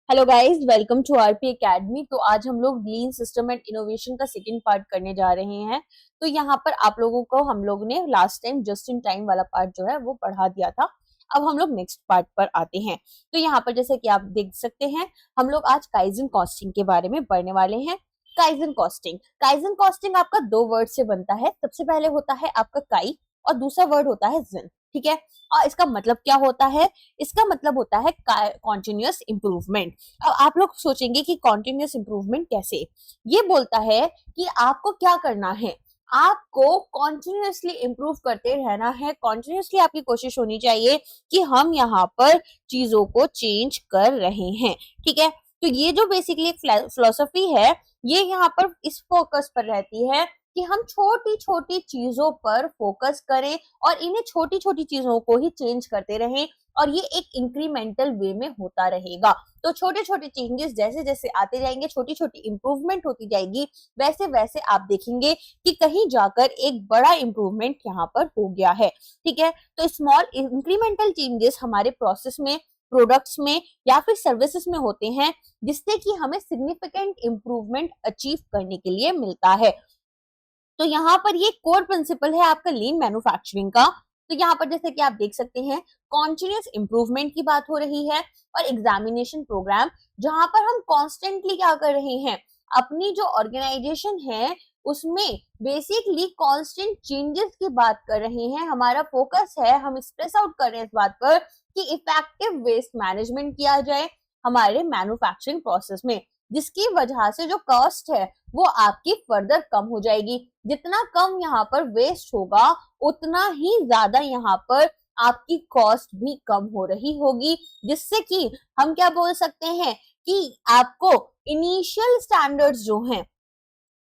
Hello guys, welcome to RP academy. तो आज हम लोग लीन सिस्टम एंड इनोवेशन का सेकंड पार्ट करने जा रहे हैं। तो यहाँ पर आप लोगों को हम लोग ने last time just in time वाला पार्ट जो है वो पढ़ा दिया था। अब हम लोग नेक्स्ट पार्ट पर आते हैं। तो यहाँ पर जैसे कि आप देख सकते हैं, हम लोग आज काइजन कॉस्टिंग के बारे में पढ़ने वाले हैं। काइजन कॉस्टिंग आपका दो वर्ड से बनता है। सबसे पहले होता है आपका काई और दूसरा वर्ड होता है जिन। ठीक है। और इसका मतलब क्या होता है? इसका मतलब होता है कॉन्टिन्यूअस इंप्रूवमेंट। अब आप लोग सोचेंगे कि कॉन्टिन्यूअस इंप्रूवमेंट कैसे? ये बोलता है कि आपको क्या करना है, आपको कॉन्टिन्यूअसली इंप्रूव करते रहना है। कॉन्टिन्यूअसली आपकी कोशिश होनी चाहिए कि हम यहाँ पर चीजों को चेंज कर रहे हैं। ठीक है। तो ये जो बेसिकली एक फिलोसफी है, ये यहाँ पर इस फोकस पर रहती है कि हम छोटी छोटी चीजों पर फोकस करें और इन्हें छोटी छोटी चीजों को ही चेंज करते रहें, और ये एक इंक्रीमेंटल वे में होता रहेगा। तो छोटे छोटे चेंजेस जैसे जैसे आते जाएंगे, छोटी छोटी इंप्रूवमेंट होती जाएगी, वैसे वैसे आप देखेंगे कि कहीं जाकर एक बड़ा इंप्रूवमेंट यहाँ पर हो गया है। ठीक है। तो स्मॉल इंक्रीमेंटल चेंजेस हमारे प्रोसेस में, प्रोडक्ट्स में या फिर सर्विसेज में होते हैं, जिससे कि हमें सिग्निफिकेंट इंप्रूवमेंट अचीव करने के लिए मिलता है। तो यहाँ पर ये कोर प्रिंसिपल है आपका लीन मैन्युफैक्चरिंग का। तो यहाँ पर जैसे कि आप देख सकते हैं, कॉन्टिन्यूस इंप्रूवमेंट की बात हो रही है और एग्जामिनेशन प्रोग्राम, जहां पर हम कॉन्स्टेंटली क्या कर रहे हैं, अपनी जो ऑर्गेनाइजेशन है उसमें बेसिकली कांस्टेंट चेंजेस की बात कर रहे हैं। हमारा फोकस है, हम स्ट्रेस आउट कर रहे हैं इस बात पर कि इफेक्टिव वेस्ट मैनेजमेंट किया जाए हमारे मैन्युफैक्चरिंग प्रोसेस में, जिसकी वजह से जो कॉस्ट है वो आपकी फर्दर कम हो जाएगी। जितना कम यहाँ पर वेस्ट होगा, उतना ही ज्यादा यहाँ पर आपकी कॉस्ट भी कम हो रही होगी, जिससे कि हम क्या बोल सकते हैं कि आपको इनिशियल स्टैंडर्ड्स जो हैं,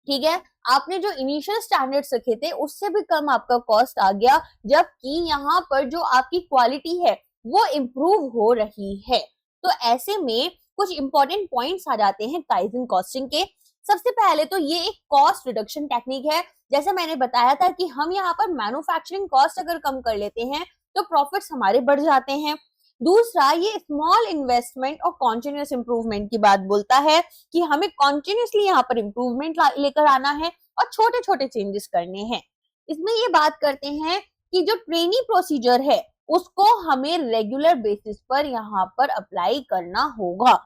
ठीक है, आपने जो इनिशियल स्टैंडर्ड्स रखे थे उससे भी कम आपका कॉस्ट आ गया, जबकि यहाँ पर जो आपकी क्वालिटी है वो इम्प्रूव हो रही है। तो ऐसे में कुछ इंपॉर्टेंट पॉइंट्स आ जाते हैं काइजन कॉस्टिंग के। सबसे पहले तो ये एक कॉस्ट रिडक्शन टेक्निक है। जैसे मैंने बताया था कि हम यहाँ पर मैन्युफैक्चरिंग कॉस्ट अगर कम कर लेते हैं तो प्रॉफिट्स हमारे बढ़ जाते हैं। दूसरा, ये स्मॉल इन्वेस्टमेंट और कॉन्टिन्यूस इंप्रूवमेंट की बात बोलता है कि हमें कॉन्टिन्यूसली यहाँ पर इंप्रूवमेंट लेकर आना है और छोटे छोटे चेंजेस करने हैं। इसमें ये बात करते हैं कि जो ट्रेनिंग प्रोसीजर है उसको हमें रेगुलर बेसिस पर यहाँ पर अप्लाई करना होगा।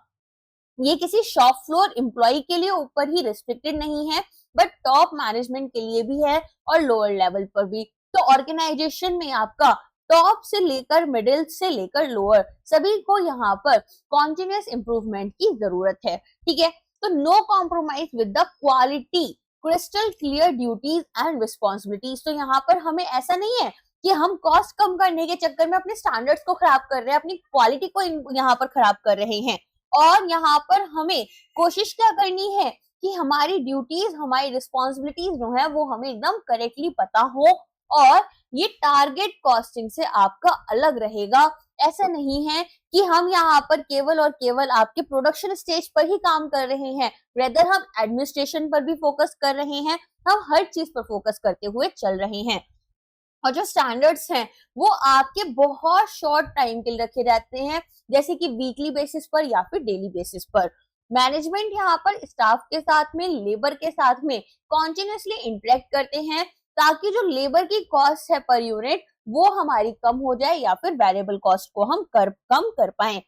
ये किसी शॉप फ्लोर एम्प्लॉय के लिए ऊपर ही रिस्ट्रिक्टेड नहीं है, बट टॉप मैनेजमेंट के लिए भी है और लोअर लेवल पर भी। तो ऑर्गेनाइजेशन में आपका टॉप से लेकर मिडिल से लेकर लोअर सभी को यहाँ पर कॉन्टिन्यूस इंप्रूवमेंट की जरूरत है। ठीक है। तो no compromise with the quality, crystal clear duties and responsibilities. तो यहाँ पर हमें ऐसा नहीं है कि हम कॉस्ट कम करने के चक्कर में अपने स्टैंडर्ड्स को खराब कर रहे हैं, अपनी क्वालिटी को यहाँ पर खराब कर रहे हैं। और यहाँ पर हमें कोशिश क्या करनी है कि हमारी ड्यूटीज, हमारी रिस्पॉन्सिबिलिटीज जो है वो हमें एकदम करेक्टली पता हो, और ये टारगेट कॉस्टिंग से आपका अलग रहेगा। ऐसा नहीं है कि हम यहाँ पर केवल और केवल आपके प्रोडक्शन स्टेज पर ही काम कर रहे हैं, रेदर हम एडमिनिस्ट्रेशन पर भी फोकस कर रहे हैं, हम हर चीज पर फोकस करते हुए चल रहे हैं। और जो स्टैंडर्ड्स हैं वो आपके बहुत शॉर्ट टाइम के लिए रखे जाते हैं, जैसे कि वीकली बेसिस पर या फिर डेली बेसिस पर। मैनेजमेंट यहाँ पर स्टाफ के साथ में, लेबर के साथ में कॉन्टिन्यूसली इंटरेक्ट करते हैं, ताकि जो लेबर की कॉस्ट है पर यूनिट वो हमारी कम हो जाए या फिर वेरिएबल कॉस्ट को हम कम कर पाए।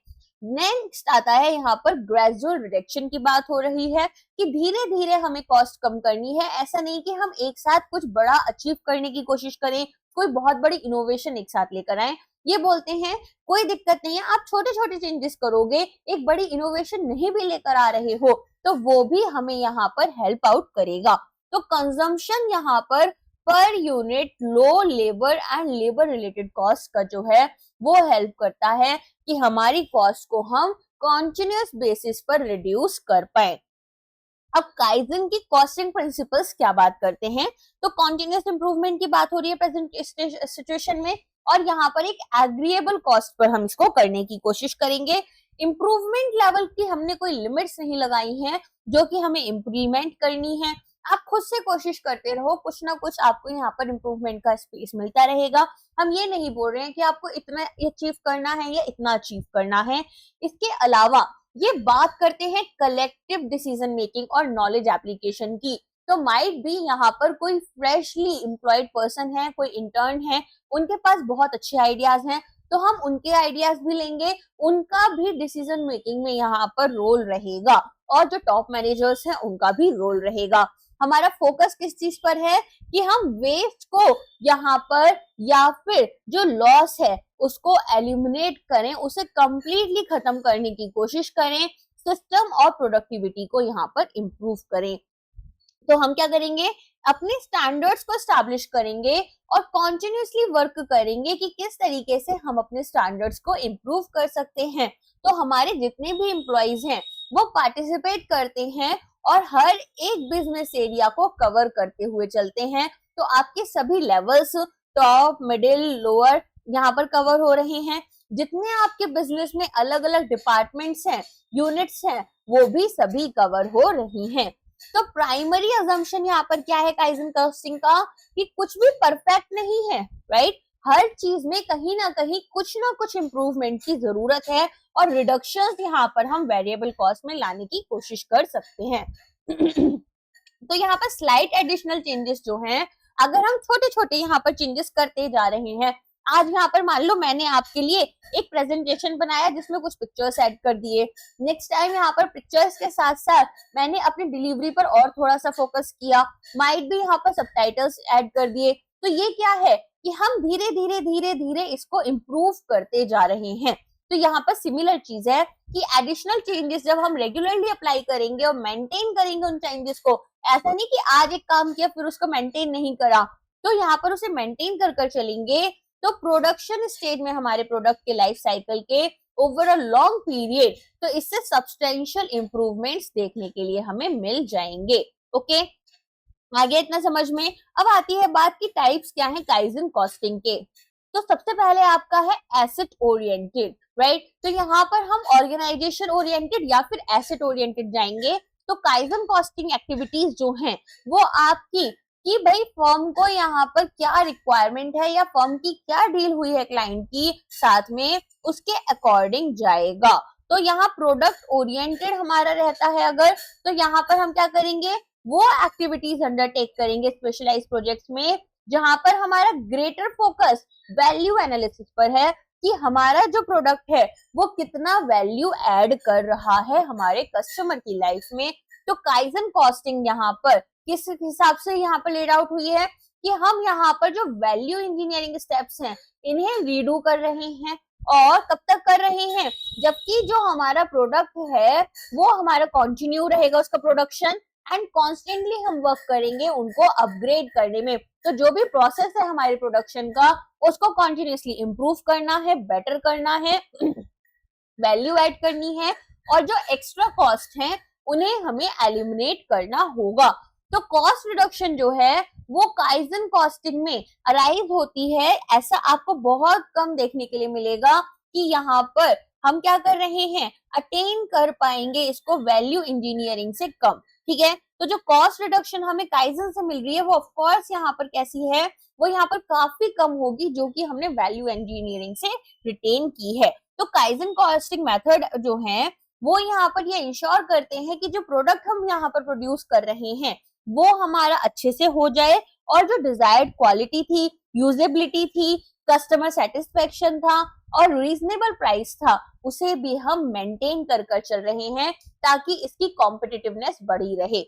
नेक्स्ट आता है यहाँ पर ग्रेजुअल रिडक्शन की बात हो रही है कि धीरे धीरे हमें कॉस्ट कम करनी है। ऐसा नहीं कि हम एक साथ कुछ बड़ा अचीव करने की कोशिश करें, कोई बहुत बड़ी इनोवेशन एक साथ लेकर आए। ये बोलते हैं कोई दिक्कत नहीं है, आप छोटे छोटे चेंजेस करोगे, एक बड़ी इनोवेशन नहीं भी लेकर आ रहे हो तो वो भी हमें यहाँ पर हेल्प आउट करेगा। तो कंजम्पशन यहाँ per unit low labour and labour related cost का जो है वो हेल्प करता है कि हमारी कॉस्ट को हम कॉन्टिन्यूस बेसिस पर रिड्यूस कर पाए। अब काइजन की कॉस्टिंग प्रिंसिपल्स क्या बात करते हैं, तो कॉन्टिन्यूस इंप्रूवमेंट की बात हो रही है प्रेजेंट सिचुएशन में, और यहाँ पर एक एग्रीएबल कॉस्ट पर हम इसको करने की कोशिश करेंगे। इंप्रूवमेंट लेवल की हमने कोई लिमिट्स नहीं लगाई हैं जो कि हमें इंप्लीमेंट करनी है। आप खुद से कोशिश करते रहो, कुछ ना कुछ आपको यहाँ पर इंप्रूवमेंट का स्पेस मिलता रहेगा। हम ये नहीं बोल रहे हैं कि आपको इतना अचीव करना है या इतना अचीव करना है। इसके अलावा ये बात करते हैं कलेक्टिव डिसीजन मेकिंग और नॉलेज एप्लीकेशन की। तो माइट बी यहाँ पर कोई फ्रेशली एम्प्लॉयड पर्सन है, कोई इंटर्न है, उनके पास बहुत अच्छे आइडियाज हैं, तो हम उनके आइडियाज भी लेंगे, उनका भी डिसीजन मेकिंग में यहाँ पर रोल रहेगा, और जो टॉप मैनेजर्स हैं उनका भी रोल रहेगा। हमारा फोकस किस चीज पर है कि हम वेस्ट को यहाँ पर या फिर जो लॉस है उसको एलिमिनेट करें, उसे कंप्लीटली खत्म करने की कोशिश करें, सिस्टम और प्रोडक्टिविटी को यहाँ पर इम्प्रूव करें। तो हम क्या करेंगे, अपने स्टैंडर्ड्स को स्टैब्लिश करेंगे और कॉन्टिन्यूसली वर्क करेंगे कि किस तरीके से हम अपने स्टैंडर्ड्स को इम्प्रूव कर सकते हैं। तो हमारे जितने भी एम्प्लॉइज हैं वो पार्टिसिपेट करते हैं और हर एक बिजनेस एरिया को कवर करते हुए चलते हैं। तो आपके सभी लेवल्स, टॉप, मिडिल, लोअर, यहाँ पर कवर हो रहे हैं। जितने आपके बिजनेस में अलग अलग डिपार्टमेंट्स हैं, यूनिट्स हैं, वो भी सभी कवर हो रही हैं। तो प्राइमरी अजम्पशन यहाँ पर क्या है काइजन कॉस्टिंग का, कि कुछ भी परफेक्ट नहीं है, राइट। हर चीज में कहीं ना कहीं कुछ ना कुछ इंप्रूवमेंट की जरूरत है, और रिडक्शंस यहाँ पर हम वेरिएबल कॉस्ट में लाने की कोशिश कर सकते हैं। तो यहाँ पर स्लाइट एडिशनल चेंजेस जो हैं, अगर हम छोटे छोटे यहाँ पर चेंजेस करते जा रहे हैं, आज यहाँ पर मान लो मैंने आपके लिए एक प्रेजेंटेशन बनाया जिसमें कुछ पिक्चर्स ऐड कर दिए, नेक्स्ट टाइम यहाँ पर पिक्चर्स के साथ साथ मैंने अपनी डिलीवरी पर और थोड़ा सा फोकस किया, माइट भी यहाँ पर सबटाइटल्स ऐड कर दिए। तो ये क्या है कि हम धीरे धीरे धीरे धीरे इसको इम्प्रूव करते जा रहे हैं। तो यहाँ पर सिमिलर चीज है कि एडिशनल चेंजेस जब हम रेगुलरली अप्लाई करेंगे और मेंटेन करेंगे उन चेंजेस को, ऐसा नहीं कि आज एक काम किया फिर उसको मेंटेन नहीं करा, तो यहाँ पर उसे मेंटेन कर कर चलेंगे, तो प्रोडक्शन स्टेज में हमारे प्रोडक्ट के लाइफ साइकिल के ओवर अ लॉन्ग पीरियड, तो इससे सब्सटेंशियल इंप्रूवमेंट्स देखने के लिए हमें मिल जाएंगे। ओके, आगे इतना समझ में। अब आती है बात की टाइप्स क्या है काइजन कॉस्टिंग के। तो सबसे पहले आपका है एसेट ओरिएंटेड, राइट। तो यहाँ पर हम ऑर्गेनाइजेशन ओरिएंटेड या फिर एसेट ओरिएंटेड जाएंगे। तो काइजन कॉस्टिंग एक्टिविटीज जो हैं वो आपकी कि भाई फर्म को यहाँ पर क्या रिक्वायरमेंट है या फर्म की क्या डील हुई है क्लाइंट की साथ में, उसके अकॉर्डिंग जाएगा। तो यहाँ प्रोडक्ट ओरिएंटेड हमारा रहता है अगर, तो यहाँ पर हम क्या करेंगे, वो एक्टिविटीज अंडरटेक करेंगे स्पेशलाइज प्रोजेक्ट्स में जहां पर हमारा ग्रेटर फोकस वैल्यू एनालिसिस पर है कि हमारा जो प्रोडक्ट है वो कितना वैल्यू ऐड कर रहा है हमारे कस्टमर की लाइफ में। तो काइजन कॉस्टिंग यहाँ पर किस हिसाब से यहाँ पर लेड आउट हुई है कि हम यहाँ पर जो वैल्यू इंजीनियरिंग स्टेप्स हैं इन्हें रीडू कर रहे हैं, और कब तक कर रहे हैं, जबकि जो हमारा प्रोडक्ट है वो हमारा कंटिन्यू रहेगा उसका प्रोडक्शन, एंड कॉन्स्टेंटली हम वर्क करेंगे उनको अपग्रेड करने में। तो जो भी प्रोसेस है हमारे प्रोडक्शन का उसको कॉन्टिन्यूसली इम्प्रूव करना है, बेटर करना है, वैल्यू ऐड करनी है, और जो एक्स्ट्रा कॉस्ट है उन्हें हमें एलिमिनेट करना होगा। तो कॉस्ट रिडक्शन जो है वो काइजन कॉस्टिंग में अराइज होती है। ऐसा आपको बहुत कम देखने के लिए मिलेगा कि यहाँ पर हम क्या कर रहे हैं, अटेन कर पाएंगे इसको वैल्यू इंजीनियरिंग से कम, ठीक है। तो जो कॉस्ट रिडक्शन हमें काइजन से मिल रही है वो ऑफ कोर्स यहाँ पर कैसी है, वो यहाँ पर काफी कम होगी जो कि हमने वैल्यू इंजीनियरिंग से रिटेन की है। तो काइजन कॉस्टिंग मेथड जो है वो यहाँ पर ये इंश्योर करते हैं कि जो प्रोडक्ट हम यहाँ पर प्रोड्यूस कर रहे हैं वो हमारा अच्छे से हो जाए, और जो डिजायर्ड क्वालिटी थी, यूजेबिलिटी थी, कस्टमर सेटिस्फेक्शन था और रीजनेबल प्राइस था, उसे भी हम मेंटेन कर कर चल रहे हैं ताकि इसकी कॉम्पिटिटिवनेस बढ़ी रहे।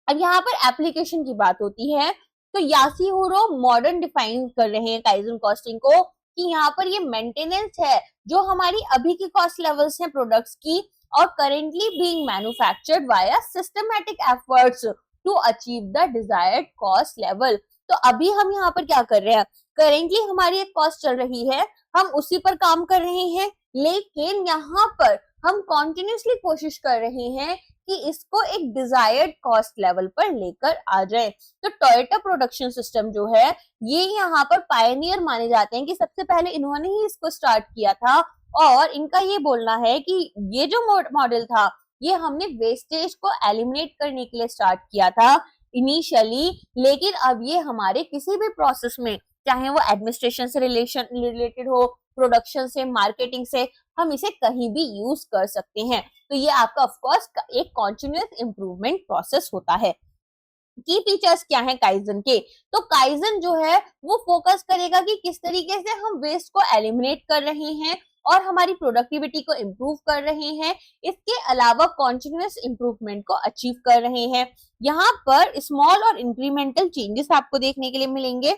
अब यहाँ पर एप्लीकेशन की बात होती है, तो यासीहुरो मॉडर्न डिफाइन कर रहे हैं काइजन कॉस्टिंग को कि यहाँ पर ये मेंटेनेंस है जो हमारी अभी की कॉस्ट लेवल्स हैं प्रोडक्ट्स की, और currently being manufactured via systematic efforts to achieve the desired cost level. तो अभी हम यहाँ पर क्या कर रहे हैं, करेंटली हमारी एक कॉस्ट चल रही है, हम उसी पर काम कर रहे हैं, लेकिन यहाँ पर हम कॉन्टिन्यूसली कोशिश कर रहे हैं कि इसको एक डिजायर्ड कॉस्ट लेवल पर लेकर आ जाए। तो टोयोटा प्रोडक्शन सिस्टम जो है ये यहाँ पर पायनियर माने जाते हैं कि सबसे पहले इन्होंने ही इसको स्टार्ट किया था, और इनका ये बोलना है कि ये जो मॉडल था ये हमने वेस्टेज को एलिमिनेट करने के लिए स्टार्ट किया था इनिशियली, लेकिन अब ये हमारे किसी भी प्रोसेस में, चाहे वो एडमिनिस्ट्रेशन से रिलेटेड हो प्रोडक्शन से, मार्केटिंग से, हम इसे कहीं भी यूज कर सकते हैं। तो ये आपका ऑफ कोर्स एक कॉन्टिन्यूअस इंप्रूवमेंट प्रोसेस होता है। की फीचर्स क्या है काइजन के? तो काइजन जो है वो फोकस करेगा कि किस तरीके से हम वेस्ट को एलिमिनेट कर रहे हैं और हमारी प्रोडक्टिविटी को इम्प्रूव कर रहे हैं। इसके अलावा कॉन्टिन्यूअस इंप्रूवमेंट को अचीव कर रहे हैं। यहाँ पर स्मॉल और इंक्रीमेंटल चेंजेस आपको देखने के लिए मिलेंगे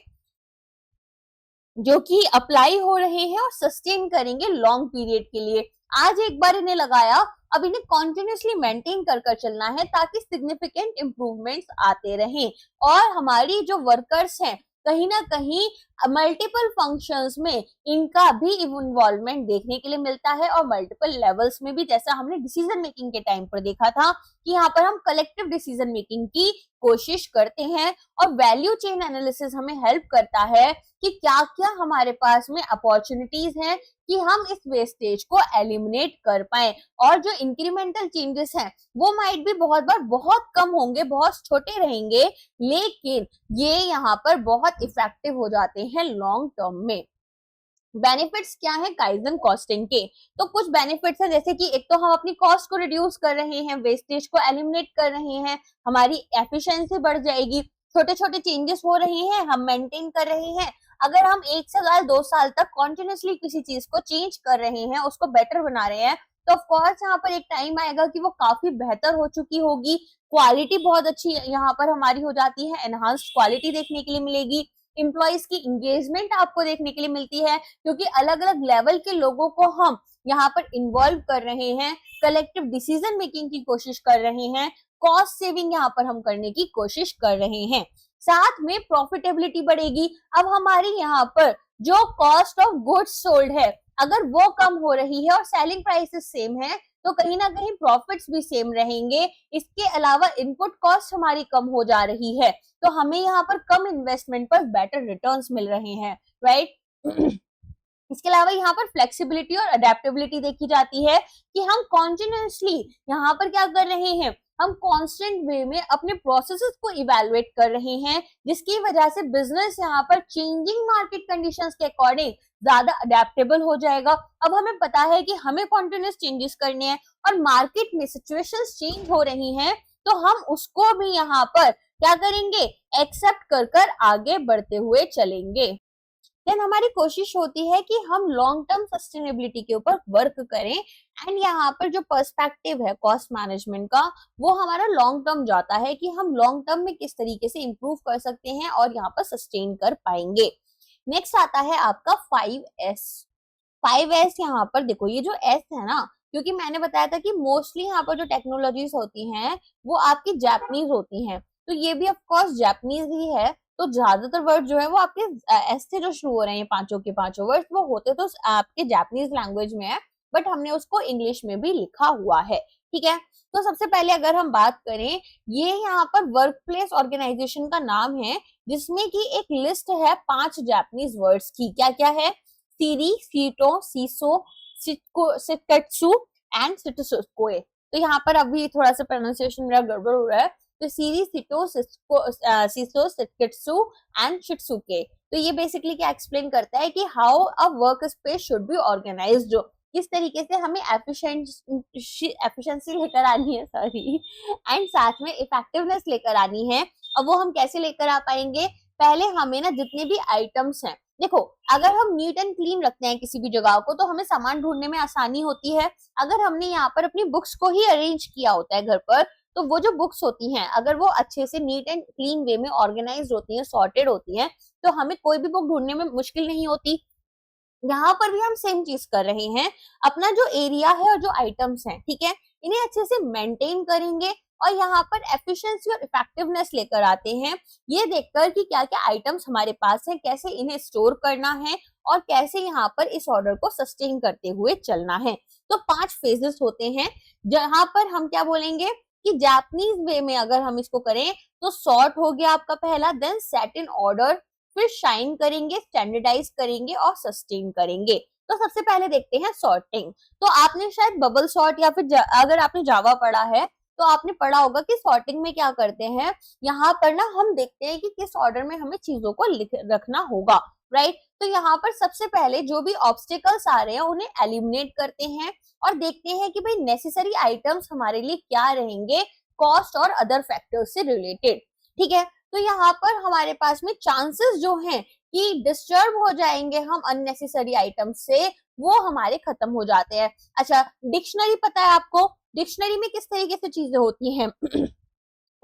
जो कि अप्लाई हो रहे हैं और सस्टेन करेंगे लॉन्ग पीरियड के लिए। आज एक बार इन्हें लगाया, अब इन्हें कॉन्टिन्यूसली मेंटेन कर कर चलना है ताकि सिग्निफिकेंट इंप्रूवमेंट्स आते रहें और हमारी जो वर्कर्स हैं कहीं ना कहीं मल्टीपल फंक्शंस में इनका भी इन्वॉल्वमेंट देखने के लिए मिलता है और मल्टीपल लेवल्स में भी, जैसा हमने डिसीजन मेकिंग के टाइम पर देखा था कि यहाँ पर हम कलेक्टिव डिसीजन मेकिंग की कोशिश करते हैं और वैल्यू चेन एनालिसिस हमें हेल्प करता है कि क्या क्या हमारे पास में अपॉर्चुनिटीज हैं कि हम इस वेस्टेज को एलिमिनेट कर पाए। और जो इंक्रीमेंटल चेंजेस हैं वो माइट भी बहुत बार बहुत कम होंगे, बहुत छोटे रहेंगे, लेकिन ये यहाँ पर बहुत इफेक्टिव हो जाते हैं लॉन्ग टर्म में। बेनिफिट्स क्या है काइजन कॉस्टिंग के? तो कुछ बेनिफिट्स है, जैसे कि एक तो हम अपनी कॉस्ट को रिड्यूस कर रहे हैं, वेस्टेज को एलिमिनेट कर रहे हैं, हमारी एफिशिएंसी बढ़ जाएगी, छोटे छोटे चेंजेस हो रहे हैं, हम मेंटेन कर रहे हैं। अगर हम 1 साल 2 साल तक कॉन्टिन्यूसली किसी चीज को चेंज कर रहे हैं, उसको बेटर बना रहे हैं, तो ऑफ कोर्स यहाँ पर एक टाइम आएगा कि वो काफी बेहतर हो चुकी होगी, क्वालिटी बहुत अच्छी यहाँ पर हमारी हो जाती है, एनहांस्ड क्वालिटी देखने के लिए मिलेगी, एम्प्लॉइज की इंगेजमेंट आपको देखने के लिए मिलती है क्योंकि अलग अलग लेवल के लोगों को हम यहाँ पर इन्वॉल्व कर रहे हैं, कलेक्टिव डिसीजन मेकिंग की कोशिश कर रहे हैं, कॉस्ट सेविंग यहाँ पर हम करने की कोशिश कर रहे हैं, साथ में प्रॉफिटेबिलिटी बढ़ेगी। अब हमारी यहाँ पर जो कॉस्ट ऑफ गुड्स सोल्ड है अगर वो कम हो रही है और सेलिंग प्राइसेस सेम है तो कहीं ना कहीं प्रॉफिट्स भी सेम रहेंगे। इसके अलावा इनपुट कॉस्ट हमारी कम हो जा रही है तो हमें यहाँ पर कम इन्वेस्टमेंट पर बेटर रिटर्न्स मिल रहे हैं, राइट। इसके अलावा यहाँ पर फ्लेक्सिबिलिटी और अडेप्टेबिलिटी देखी जाती है कि हम कॉन्टिन्यूसली यहाँ पर क्या कर रहे हैं, हम कांस्टेंट वे में अपने प्रोसेसेस को इवैल्यूएट कर रहे हैं जिसकी वजह से बिजनेस यहाँ पर चेंजिंग मार्केट कंडीशंस के अकॉर्डिंग ज्यादा अडेप्टेबल हो जाएगा। अब हमें पता है कि हमें कॉन्टिन्यूस चेंजेस करने हैं और मार्केट में सिचुएशंस चेंज हो रही हैं तो हम उसको भी यहाँ पर क्या करेंगे, एक्सेप्ट कर कर आगे बढ़ते हुए चलेंगे। देन हमारी कोशिश होती है कि हम लॉन्ग टर्म सस्टेनेबिलिटी के ऊपर वर्क करें एंड यहाँ पर जो पर्सपेक्टिव है कॉस्ट मैनेजमेंट का वो हमारा लॉन्ग टर्म जाता है कि हम लॉन्ग टर्म में किस तरीके से इंप्रूव कर सकते हैं और यहाँ पर सस्टेन कर पाएंगे। नेक्स्ट आता है आपका 5S। 5S यहाँ पर देखो, ये जो S है ना, क्योंकि मैंने बताया था कि मोस्टली यहाँ पर जो टेक्नोलॉजीज होती हैं वो आपकी जापानीज होती हैं तो ये भी ऑफ कोर्स जापानीज ही है तो ज्यादातर वर्ड जो है वो आपके एस से जो शुरू हो रहे हैं, पांचों के पांचों वर्ड वो होते तो आपके जापानीज लैंग्वेज में है बट हमने उसको इंग्लिश में भी लिखा हुआ है, ठीक है। तो सबसे पहले अगर हम बात करें, ये यहाँ पर वर्क प्लेस ऑर्गेनाइजेशन का नाम है जिसमें की एक लिस्ट है 5 जापानीज वर्ड्स की। क्या क्या है? सीरी, सीटो, सीसो, सिटेत्सु एंड सिटसुकोए। तो यहाँ पर अभी थोड़ा सा प्रोनाउंसिएशन मेरा गड़बड़ हो रहा है, तो सीरी, सिटो, सीसो, सिटेत्सु एंड शिटसुके। तो ये बेसिकली क्या एक्सप्लेन करता है कि how a work space should be organised, किस तरीके से हमें एफिशिएंसी लेकर आनी है, सॉरी, एंड साथ में इफेक्टिवनेस लेकर आनी है। अब वो हम कैसे लेकर आ पाएंगे? पहले हमें ना जितने भी आइटम्स हैं, देखो अगर हम नीट एंड क्लीन रखते हैं किसी भी जगह को तो हमें सामान ढूंढने में आसानी होती है। अगर हमने यहाँ पर अपनी बुक्स को ही अरेंज किया होता है घर पर तो वो जो बुक्स होती हैं अगर वो अच्छे से नीट एंड क्लीन वे में ऑर्गेनाइज होती हैं, सॉर्टेड होती हैं, तो हमें कोई भी बुक ढूंढने में मुश्किल नहीं होती। यहाँ पर भी हम सेम चीज कर रहे हैं, अपना जो एरिया है और जो आइटम्स हैं, ठीक है, इन्हें अच्छे से मेंटेन करेंगे और यहाँ पर एफिशिएंसी और इफेक्टिवनेस लेकर आते हैं ये देखकर कि क्या क्या आइटम्स हमारे पास है, कैसे इन्हें स्टोर करना है और कैसे यहाँ पर इस ऑर्डर को सस्टेन करते हुए चलना है। तो 5 फेजेस होते हैं जहां पर हम क्या बोलेंगे कि जापानीज वे में अगर हम इसको करें तो सॉर्ट हो गया आपका पहला, देन सेट इन ऑर्डर, फिर शाइन करेंगे, स्टैंडर्डाइज करेंगे और सस्टेन करेंगे। तो सबसे पहले देखते हैं सॉर्टिंग। तो आपने शायद बबल सॉर्ट या फिर अगर आपने जावा पढ़ा है तो आपने पढ़ा होगा कि सॉर्टिंग में क्या करते हैं, यहाँ पर ना हम देखते हैं कि किस ऑर्डर में हमें चीजों को रखना होगा, राइट। तो यहाँ पर सबसे पहले जो भी ऑब्स्टिकल्स आ रहे हैं उन्हें एलिमिनेट करते हैं और देखते हैं कि भाई नेसेसरी आइटम्स हमारे लिए क्या रहेंगे कॉस्ट और अदर फैक्टर्स से रिलेटेड। ठीक है, तो यहाँ पर हमारे पास में चांसेस जो हैं कि डिस्टर्ब हो जाएंगे हम अननेसेसरी आइटम्स से, वो हमारे खत्म हो जाते हैं। अच्छा, डिक्शनरी पता है आपको, डिक्शनरी में किस तरीके से चीजें होती हैं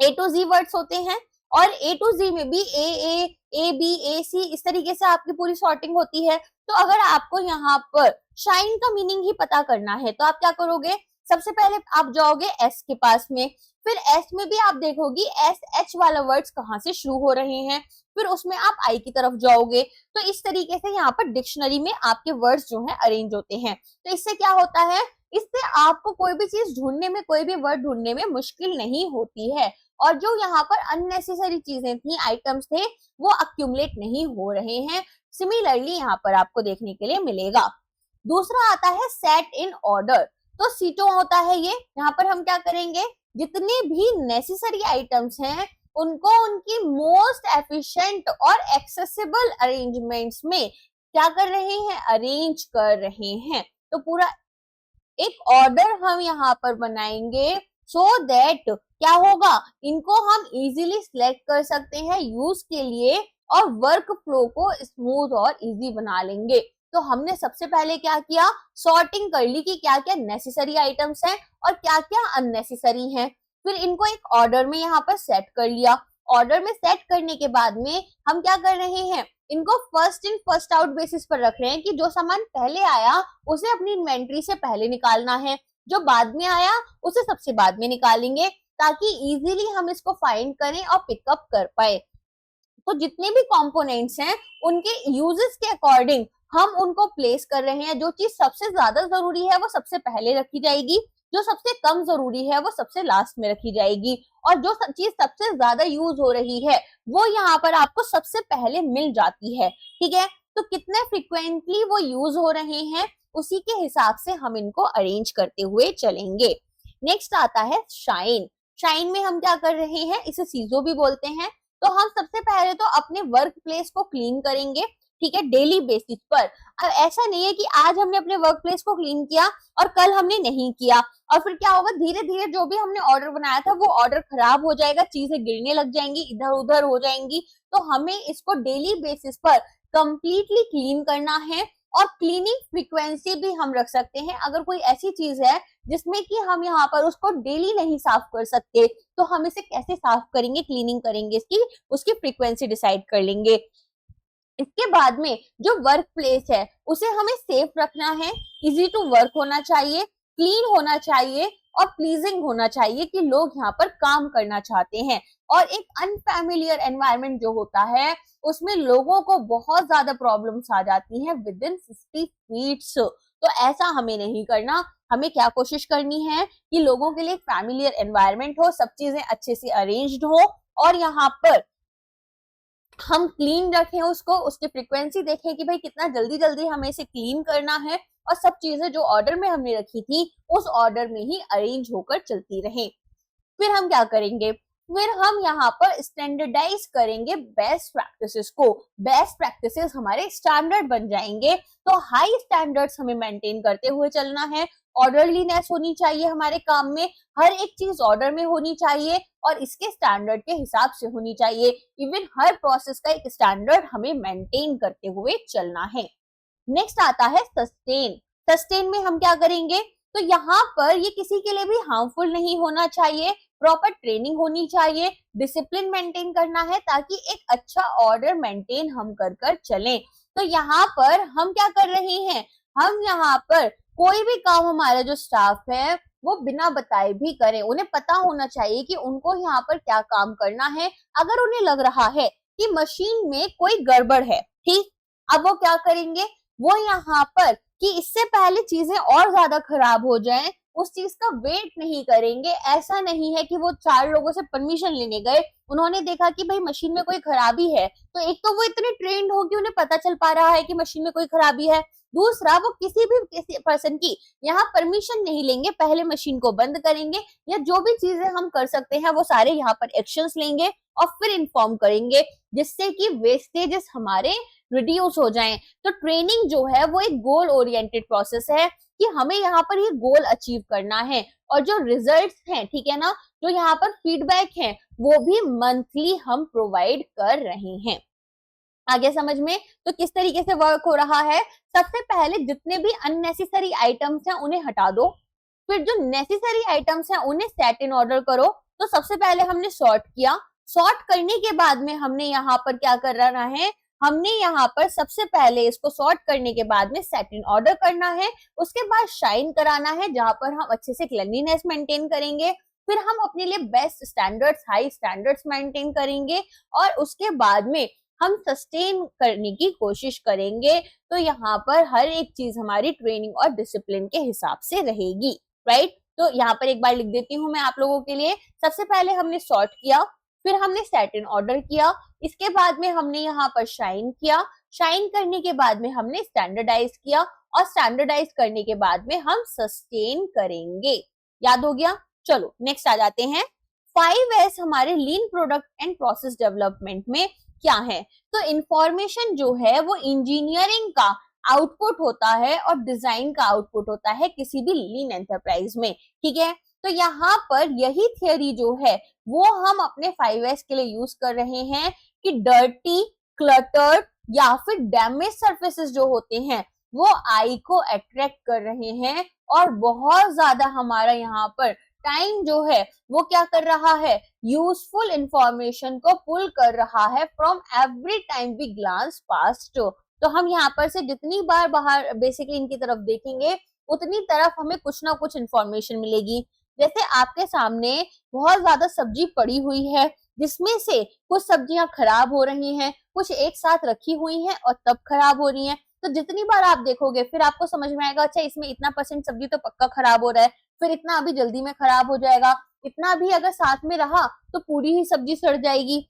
ए टू जी वर्ड्स होते हैं और ए टू जी में भी ए बी ए सी इस तरीके से आपकी पूरी सॉर्टिंग होती है। तो अगर आपको यहाँ पर शाइन का मीनिंग ही पता करना है तो आप क्या करोगे, सबसे पहले आप जाओगे एस के पास में, फिर एस में भी आप देखोगी एस एच वाला वर्ड्स कहाँ से शुरू हो रहे हैं, फिर उसमें आप आई की तरफ जाओगे। तो इस तरीके से यहाँ पर डिक्शनरी में आपके वर्ड्स जो है अरेंज होते हैं। तो इससे क्या होता है, इससे आपको कोई भी चीज ढूंढने में, कोई भी वर्ड ढूंढने में मुश्किल नहीं होती है और जो यहाँ पर अननेसेसरी चीजें थी, आइटम्स थे, वो अक्यूमुलेट नहीं हो रहे हैं। सिमिलरली यहाँ पर आपको देखने के लिए मिलेगा। दूसरा आता है सेट इन ऑर्डर। तो सीटों होता है ये, यहाँ पर हम क्या करेंगे, जितने भी नेसेसरी आइटम्स हैं उनको उनकी मोस्ट एफिशिएंट और एक्सेसिबल अरेंजमेंट्स में क्या कर रहे हैं, अरेंज कर रहे हैं। तो पूरा एक ऑर्डर हम यहाँ पर बनाएंगे सो दैट क्या होगा, इनको हम इजीली सिलेक्ट कर सकते हैं यूज के लिए और वर्क फ्लो को स्मूथ और इजी बना लेंगे। तो हमने सबसे पहले क्या किया, सॉर्टिंग कर ली कि क्या क्या नेसेसरी आइटम्स हैं और क्या क्या अननेसेसरी हैं। फिर इनको एक ऑर्डर में यहाँ पर सेट कर लिया। ऑर्डर में सेट करने के बाद में हम क्या कर रहे हैं, इनको first in first out basis पर रख रहे हैं कि जो सामान पहले आया उसे अपनी इन्वेंट्री से पहले निकालना है, जो बाद में आया उसे सबसे बाद में निकालेंगे ताकि इजीली हम इसको फाइंड करें और पिकअप कर पाए। तो जितने भी कंपोनेंट्स हैं उनके यूजेस के अकॉर्डिंग हम उनको प्लेस कर रहे हैं। जो चीज सबसे ज्यादा जरूरी है वो सबसे पहले रखी जाएगी, जो सबसे कम जरूरी है वो सबसे लास्ट में रखी जाएगी और जो चीज सबसे ज्यादा यूज हो रही है वो यहाँ पर आपको सबसे पहले मिल जाती है। ठीक है, तो कितने फ्रिक्वेंटली वो यूज हो रहे हैं उसी के हिसाब से हम इनको अरेंज करते हुए चलेंगे। नेक्स्ट आता है शाइन। शाइन में हम क्या कर रहे हैं, इसे सीजो भी बोलते हैं। तो हम सबसे पहले तो अपने वर्क प्लेस को क्लीन करेंगे, ठीक है, डेली बेसिस पर। अब ऐसा नहीं है कि आज हमने अपने वर्क प्लेस को क्लीन किया और कल हमने नहीं किया और फिर क्या होगा, धीरे धीरे जो भी हमने ऑर्डर बनाया था वो ऑर्डर खराब हो जाएगा, चीजें गिरने लग जाएंगी, इधर उधर हो जाएंगी। तो हमें इसको डेली बेसिस पर कंप्लीटली क्लीन करना है और क्लीनिंग फ्रीक्वेंसी भी हम रख सकते हैं। अगर कोई ऐसी चीज है जिसमें कि हम यहाँ पर उसको डेली नहीं साफ कर सकते तो हम इसे कैसे साफ करेंगे, क्लीनिंग करेंगे, इसकी उसकी फ्रीक्वेंसी डिसाइड कर लेंगे। इसके बाद में जो वर्क प्लेस है उसे हमें सेफ रखना है, इजी टू वर्क होना चाहिए, क्लीन होना चाहिए और प्लीजिंग होना चाहिए कि लोग यहाँ पर काम करना चाहते हैं। और एक अनफैमिलियर एनवायरनमेंट जो होता है उसमें लोगों को बहुत ज्यादा प्रॉब्लम्स आ जाती हैं विद इन 50 फीट्स। तो ऐसा हमें नहीं करना। हमें क्या कोशिश करनी है कि लोगों के लिए फैमिलियर एनवायरनमेंट हो, सब चीजें अच्छे से अरेंज्ड हो और यहाँ पर हम क्लीन रखें उसको, उसकी फ्रीक्वेंसी देखें कि भाई कितना जल्दी जल्दी हमें इसे क्लीन करना है और सब चीजें जो ऑर्डर में हमने रखी थी उस ऑर्डर में ही अरेंज होकर चलती रहें। फिर हम क्या करेंगे, फिर हम यहाँ पर स्टैंडर्डाइज करेंगे बेस्ट प्रैक्टिसेस को। बेस्ट प्रैक्टिसेस हमारे स्टैंडर्ड बन जाएंगे। तो हाई स्टैंडर्ड्स हमें मेंटेन करते हुए चलना है। ऑर्डरलीनेस होनी चाहिए हमारे काम में, हर एक चीज ऑर्डर में होनी चाहिए और इसके स्टैंडर्ड के हिसाब से होनी चाहिए। इवन हर प्रोसेस का एक स्टैंडर्ड हमें मेंटेन करते हुए चलना है। नेक्स्ट आता है सस्टेन। सस्टेन में हम क्या करेंगे, तो यहाँ पर ये किसी के लिए भी हार्मफुल नहीं होना चाहिए, प्रॉपर ट्रेनिंग होनी चाहिए, डिसिप्लिन मेंटेन करना है ताकि एक अच्छा ऑर्डर मेंटेन हम कर कर चलें। तो यहाँ पर हम क्या कर रहे हैं, हम यहाँ पर कोई भी काम हमारा जो स्टाफ है वो बिना बताए भी करें। उन्हें पता होना चाहिए कि उनको यहाँ पर क्या काम करना है। अगर उन्हें लग रहा है कि मशीन में कोई गड़बड़ है, ठीक, अब वो क्या करेंगे, वो यहाँ पर कि इससे पहले चीजें और ज्यादा खराब हो जाएं उस चीज का वेट नहीं करेंगे। ऐसा नहीं है कि वो 4 लोगों से परमिशन लेने गए, उन्होंने देखा कि भाई मशीन में कोई खराबी है, तो एक तो वो इतने ट्रेंड हो कि उन्हें पता चल पा रहा है कि मशीन में कोई खराबी है। दूसरा, वो किसी पर्सन की यहाँ परमिशन नहीं लेंगे, पहले मशीन को बंद करेंगे या जो भी चीजें हम कर सकते हैं वो सारे यहाँ पर एक्शंस लेंगे और फिर इन्फॉर्म करेंगे, जिससे कि वेस्टेजेस हमारे रिड्यूस हो जाएं। तो ट्रेनिंग जो है वो एक गोल ओरिएंटेड प्रोसेस है कि हमें यहाँ पर ये गोल अचीव करना है, और जो रिजल्ट्स हैं, ठीक है ना, जो यहाँ पर फीडबैक है वो भी मंथली हम प्रोवाइड कर रहे हैं। आगे समझ में? तो किस तरीके से वर्क हो रहा है, सबसे पहले जितने भी अननेसेसरी आइटम्स हैं उन्हें हटा दो, फिर जो नेसेसरी आइटम्स हैं उन्हें सेट इन ऑर्डर करो। तो सबसे पहले हमने सॉर्ट किया, सॉर्ट करने के बाद में हमने यहाँ पर क्या करना है, हमने यहाँ पर सबसे पहले इसको सॉर्ट करने के बाद में सेट इन ऑर्डर करना है, उसके बाद शाइन कराना है जहां पर हम अच्छे से क्लीनलीनेस मेंटेन करेंगे, फिर हम अपने लिए best standards, high standards maintain करेंगे, और उसके बाद में हम सस्टेन करने की कोशिश करेंगे। तो यहाँ पर हर एक चीज हमारी ट्रेनिंग और डिसिप्लिन के हिसाब से रहेगी, राइट। तो यहाँ पर एक बार लिख देती हूँ मैं आप लोगों के लिए। सबसे पहले हमने सॉर्ट किया, फिर हमने सेट इन ऑर्डर किया, इसके बाद में हमने यहाँ पर शाइन किया, शाइन करने के बाद में हमने स्टैंडर्डाइज किया, और स्टैंडर्डाइज करने के बाद में हम सस्टेन करेंगे। याद हो गया? चलो नेक्स्ट आ जाते हैं। 5S हमारे लीन प्रोडक्ट एंड प्रोसेस डेवलपमेंट में क्या है? तो इंफॉर्मेशन जो है वो इंजीनियरिंग का आउटपुट होता है और डिजाइन का आउटपुट होता है किसी भी लीन एंटरप्राइज में, ठीक है। तो यहाँ पर यही थियोरी जो है वो हम अपने 5S के लिए यूज कर रहे हैं कि डर्टी, क्लटर्ड या फिर डैमेज सर्फेसेस जो होते हैं वो आई को अट्रैक्ट कर रहे हैं, और बहुत ज्यादा हमारा यहाँ पर टाइम जो है वो क्या कर रहा है, यूजफुल इंफॉर्मेशन को पुल कर रहा है from every time we glance past. तो हम यहाँ पर से जितनी बार बाहर बेसिकली इनकी तरफ देखेंगे उतनी तरफ हमें कुछ ना कुछ इंफॉर्मेशन मिलेगी। जैसे आपके सामने बहुत ज्यादा सब्जी पड़ी हुई है, जिसमें से कुछ सब्जियां खराब हो रही हैं, कुछ एक साथ रखी हुई हैं और तब खराब हो रही हैं। तो जितनी बार आप देखोगे फिर आपको समझ में आएगा, अच्छा इसमें इतना % सब्जी तो पक्का खराब हो रहा है, फिर इतना अभी जल्दी में खराब हो जाएगा, इतना भी अगर साथ में रहा तो पूरी ही सब्जी सड़ जाएगी।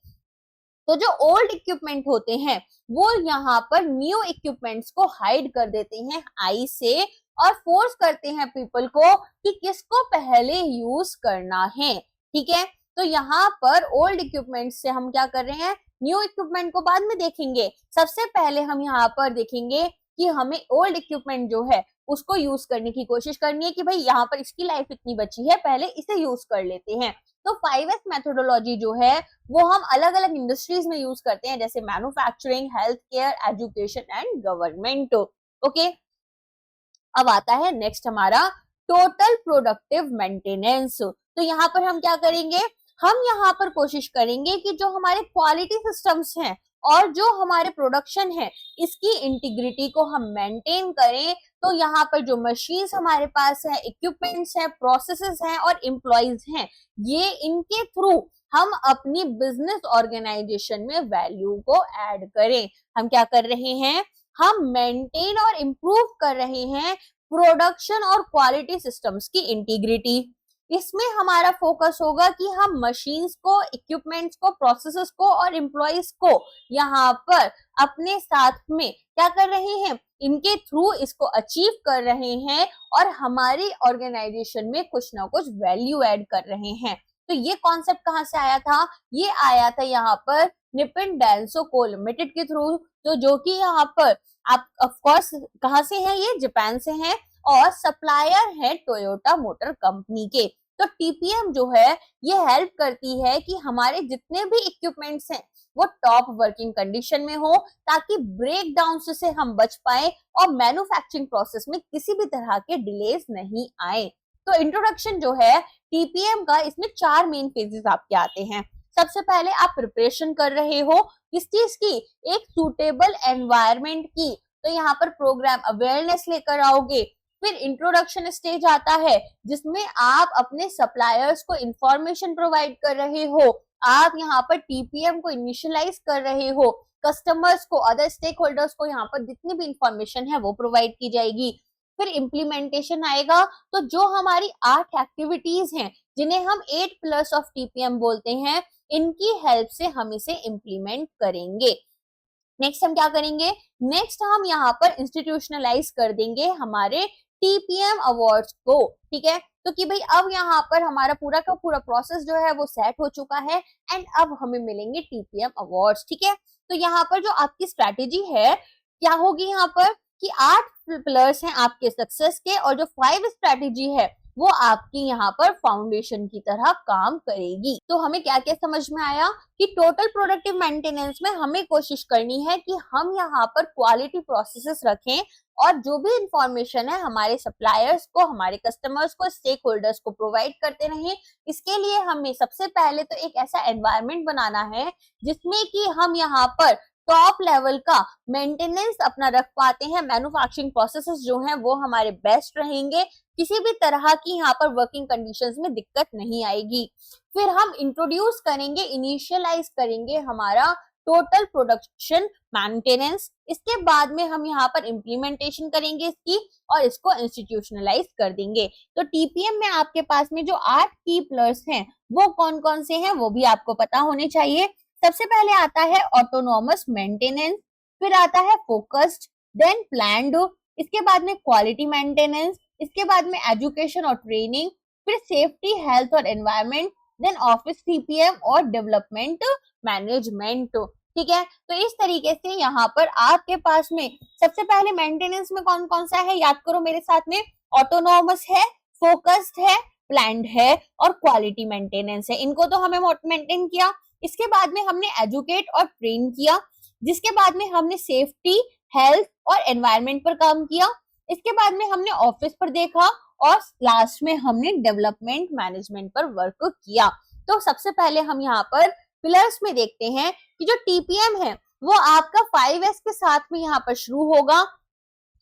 तो जो ओल्ड इक्विपमेंट होते हैं वो यहाँ पर न्यू इक्विपमेंट्स को हाइड कर देते हैं आई से, और फोर्स करते हैं पीपल को कि किसको पहले यूज करना है, ठीक है। तो यहाँ पर ओल्ड इक्विपमेंट से हम क्या कर रहे हैं, न्यू इक्विपमेंट को बाद में देखेंगे, सबसे पहले हम यहाँ पर देखेंगे कि हमें ओल्ड इक्विपमेंट जो है उसको यूज करने की कोशिश करनी है कि भाई यहाँ पर इसकी लाइफ इतनी बची है, पहले इसे यूज कर लेते हैं। तो 5S मेथोडोलॉजी जो है वो हम अलग अलग इंडस्ट्रीज में यूज करते हैं, जैसे manufacturing, health care, education and government. Okay, अब आता है नेक्स्ट हमारा टोटल प्रोडक्टिव मेंटेनेंस। तो यहाँ पर हम क्या करेंगे, हम यहाँ पर कोशिश करेंगे कि जो हमारे क्वालिटी सिस्टम्स हैं और जो हमारे प्रोडक्शन है इसकी इंटीग्रिटी को हम मेंटेन करें। तो यहाँ पर जो मशीन्स हमारे पास है, इक्विपमेंट्स हैं, प्रोसेसेस हैं और एम्प्लॉइज हैं, ये इनके थ्रू हम अपनी बिजनेस ऑर्गेनाइजेशन में वैल्यू को ऐड करें। हम क्या कर रहे हैं, हम मेंटेन और इम्प्रूव कर रहे हैं प्रोडक्शन और क्वालिटी सिस्टम्स की इंटीग्रिटी। इसमें हमारा फोकस होगा कि हम मशीन्स को, इक्विपमेंट्स को, प्रोसेसेस को और एम्प्लॉइज को यहाँ पर अपने साथ में क्या कर रहे हैं, इनके थ्रू इसको अचीव कर रहे हैं और हमारी ऑर्गेनाइजेशन में कुछ ना कुछ वैल्यू ऐड कर रहे हैं। तो ये कॉन्सेप्ट कहाँ से आया था, ये आया था यहाँ पर निप्पन डेंसो को लिमिटेड के थ्रू। तो जो कि यहाँ पर आप ऑफ कोर्स कहाँ से हैं, ये जापान से हैं और सप्लायर है टोयोटा मोटर कंपनी के। तो टीपीएम जो है ये हेल्प करती है कि हमारे जितने भी इक्विपमेंट्स हैं वो टॉप वर्किंग कंडीशन में हो, ताकि ब्रेक डाउन से हम बच पाए और मैन्युफैक्चरिंग प्रोसेस में किसी भी तरह के डिलेज नहीं आए। तो इंट्रोडक्शन जो है टीपीएम का, इसमें 4 मेन फेजेस आपके आते हैं। सबसे पहले आप प्रिपरेशन कर रहे हो किस चीज की, एक सूटेबल एनवायरमेंट की, तो यहाँ पर प्रोग्राम अवेयरनेस लेकर आओगे। फिर इंट्रोडक्शन स्टेज आता है जिसमें आप अपने सप्लायर्स को इंफॉर्मेशन प्रोवाइड कर रहे हो, आप यहाँ पर टीपीएम को इनिशियलाइज कर रहे हो, कस्टमर्स को, अदर स्टेक होल्डर्स को यहाँ पर जितनी भी इंफॉर्मेशन है वो प्रोवाइड की जाएगी। फिर इम्प्लीमेंटेशन आएगा, तो जो हमारी 8 एक्टिविटीज हैं जिन्हें हम 8+ ऑफ टीपीएम बोलते हैं, इनकी हेल्प से हम इसे इम्प्लीमेंट करेंगे। नेक्स्ट हम क्या करेंगे, नेक्स्ट हम यहाँ पर इंस्टीट्यूशनलाइज कर देंगे हमारे टीपीएम अवार्ड्स को, ठीक है। तो कि भाई अब यहाँ पर हमारा पूरा का पूरा प्रोसेस जो है वो सेट हो चुका है एंड अब हमें मिलेंगे टीपीएम अवार्ड्स, ठीक है। तो यहाँ पर जो आपकी स्ट्रैटेजी है क्या होगी यहाँ पर कि 8 पिलर्स हैं आपके सक्सेस के और जो 5 स्ट्रैटेजी है वो आपकी यहाँ पर फाउंडेशन की तरह काम करेगी। तो हमें क्या क्या समझ में आया कि टोटल प्रोडक्टिव मेंटेनेंस में हमें कोशिश करनी है कि हम यहाँ पर क्वालिटी प्रोसेसेस रखें और जो भी इंफॉर्मेशन है हमारे सप्लायर्स को, हमारे कस्टमर्स को, स्टेक होल्डर्स को प्रोवाइड करते रहें। इसके लिए हमें सबसे पहले तो एक ऐसा एनवायरनमेंट बनाना है जिसमें कि हम यहाँ पर टॉप लेवल का मेंटेनेंस अपना रख पाते हैं, मैन्युफैक्चरिंग प्रोसेसेस जो हैं वो हमारे बेस्ट रहेंगे, किसी भी तरह की यहाँ पर वर्किंग कंडीशंस में दिक्कत नहीं आएगी। फिर हम इंट्रोड्यूस करेंगे, इनिशियलाइज करेंगे हमारा टोटल प्रोडक्शन मेंटेनेंस। इसके बाद में हम यहाँ पर इम्प्लीमेंटेशन करेंगे इसकी और इसको इंस्टीट्यूशनलाइज कर देंगे। तो टीपीएम में आपके पास में जो 8 की पिलर्स हैं वो कौन कौन से हैं वो भी आपको पता होने चाहिए। सबसे पहले आता है ऑटोनोमस मेंटेनेंस, फिर आता है फोकस्ड, देन प्लान्ड, इसके बाद में क्वालिटी मेंटेनेंस, इसके बाद में एजुकेशन और ट्रेनिंग, फिर सेफ्टी, हेल्थ और एनवायरनमेंट, देन ऑफिस टीपीएम और डेवलपमेंट मैनेजमेंट, ठीक है। तो इस तरीके से यहाँ पर आपके पास में सबसे पहले मेंटेनेंस में कौन कौन सा है याद करो मेरे साथ में, ऑटोनोमस है, फोकस्ड है, प्लान्ड है और क्वालिटी मेंटेनेंस है। इनको तो हमें मेंटेन किया। इसके बाद में हमने एजुकेट और ट्रेन किया, जिसके बाद में हमने सेफ्टी, हेल्थ और एनवायरनमेंट पर काम किया। इसके बाद में हमने ऑफिस पर देखा और लास्ट में हमने डेवलपमेंट मैनेजमेंट पर वर्क किया। तो सबसे पहले हम यहाँ पर पिलर्स में देखते हैं कि जो टीपीएम है वो आपका 5S के साथ में यहाँ पर शुरू होगा।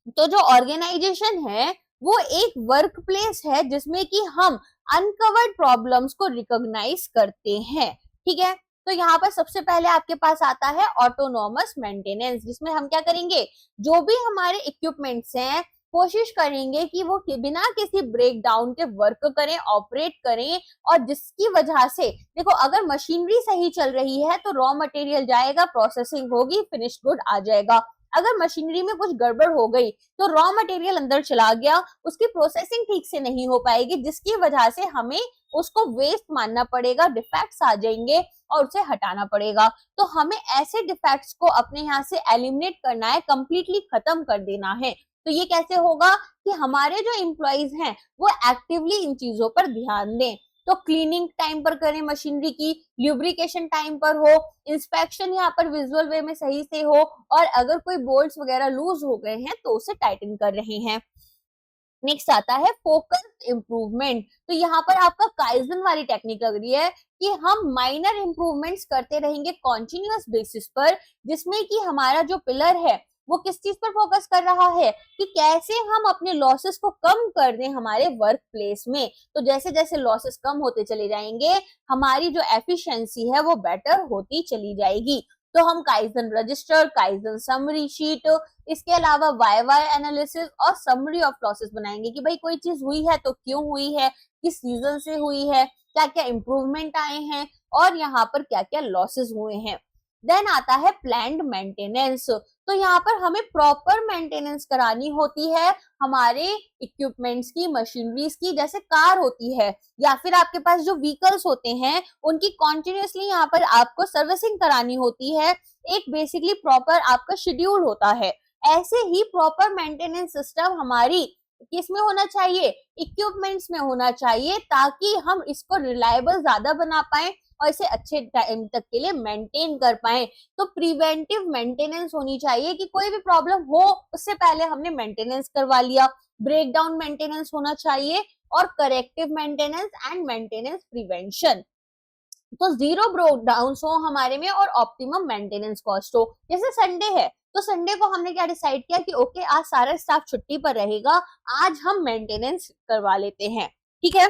तो जो ऑर्गेनाइजेशन है वो एक वर्क प्लेस है जिसमें कि हम अनकवर्ड प्रॉब्लम्स को रिकॉग्नाइज करते हैं, ठीक है। तो यहाँ पर सबसे पहले आपके पास आता है ऑटोनोमस मेंटेनेंस, जिसमें हम क्या करेंगे, जो भी हमारे इक्विपमेंट्स हैं कोशिश करेंगे कि वो बिना किसी ब्रेक डाउन के वर्क करें, ऑपरेट करें। और जिसकी वजह से देखो अगर मशीनरी सही चल रही है तो रॉ मटेरियल जाएगा, प्रोसेसिंग होगी, फिनिश्ड गुड आ जाएगा। अगर मशीनरी में कुछ गड़बड़ हो गई तो रॉ मटेरियल अंदर चला गया, उसकी प्रोसेसिंग ठीक से नहीं हो पाएगी, जिसकी वजह से हमें उसको वेस्ट मानना पड़ेगा, डिफेक्ट्स आ जाएंगे और उसे हटाना पड़ेगा। तो हमें ऐसे डिफेक्ट्स को अपने यहाँ से एलिमिनेट करना है, कंप्लीटली खत्म कर देना है। तो ये कैसे होगा कि हमारे जो एम्प्लॉइज हैं वो एक्टिवली इन चीजों पर ध्यान दें। तो क्लीनिंग टाइम पर करें मशीनरी की, ल्यूब्रिकेशन टाइम पर हो, इंस्पेक्शन यहाँ पर विजुअल वे में सही से हो और अगर कोई बोल्ट्स वगैरह लूज हो गए हैं तो उसे टाइटन कर रहे हैं। नेक्स्ट आता है फोकस्ड इंप्रूवमेंट। तो यहाँ पर आपका काइजन वाली टेक्निक लग रही है कि हम माइनर इंप्रूवमेंट्स करते रहेंगे कॉन्टिन्यूअस बेसिस पर, जिसमें कि हमारा जो पिलर है वो किस चीज पर फोकस कर रहा है कि कैसे हम अपने लॉसेस को कम कर दें हमारे वर्क प्लेस में। तो जैसे जैसे लॉसेस कम होते चले जाएंगे हमारी जो एफिशिएंसी है वो बेटर होती चली जाएगी। तो हम kaizen register, kaizen summary sheet, इसके अलावा वाई एनालिसिस और समरी ऑफ लॉसेस बनाएंगे कि भाई कोई चीज हुई है तो क्यों हुई है, किस रीजन से हुई है, क्या क्या इंप्रूवमेंट आए हैं और यहाँ पर क्या क्या लॉसेस हुए हैं। देन आता है प्लान्ड मेंटेनेंस। तो यहाँ पर हमें प्रॉपर मेंटेनेंस करानी होती है हमारे इक्विपमेंट्स की, मशीनरीज की। जैसे कार होती है या फिर आपके पास जो व्हीकल्स होते हैं उनकी कॉन्टिन्यूसली यहाँ पर आपको सर्विसिंग करानी होती है। एक बेसिकली प्रॉपर आपका शेड्यूल होता है। ऐसे ही प्रॉपर मेंटेनेंस सिस्टम हमारी किसमें होना चाहिए, इक्विपमेंट्स में होना चाहिए, ताकि हम इसको रिलायबल ज्यादा बना पाए और इसे अच्छे टाइम तक के लिए मेंटेन कर पाए। तो प्रिवेंटिव मेंटेनेंस होनी चाहिए कि कोई भी प्रॉब्लम हो उससे पहले हमने मेंटेनेंस करवा लिया। ब्रेकडाउन मेंटेनेंस होना चाहिए और corrective maintenance and maintenance prevention. तो जीरो ब्रेकडाउन हो हमारे में और ऑप्टिमम मेंटेनेंस कॉस्ट हो। जैसे संडे है तो संडे को हमने क्या डिसाइड किया कि ओके आज सारा स्टाफ छुट्टी पर रहेगा, आज हम मेंटेनेंस करवा लेते हैं, ठीक है।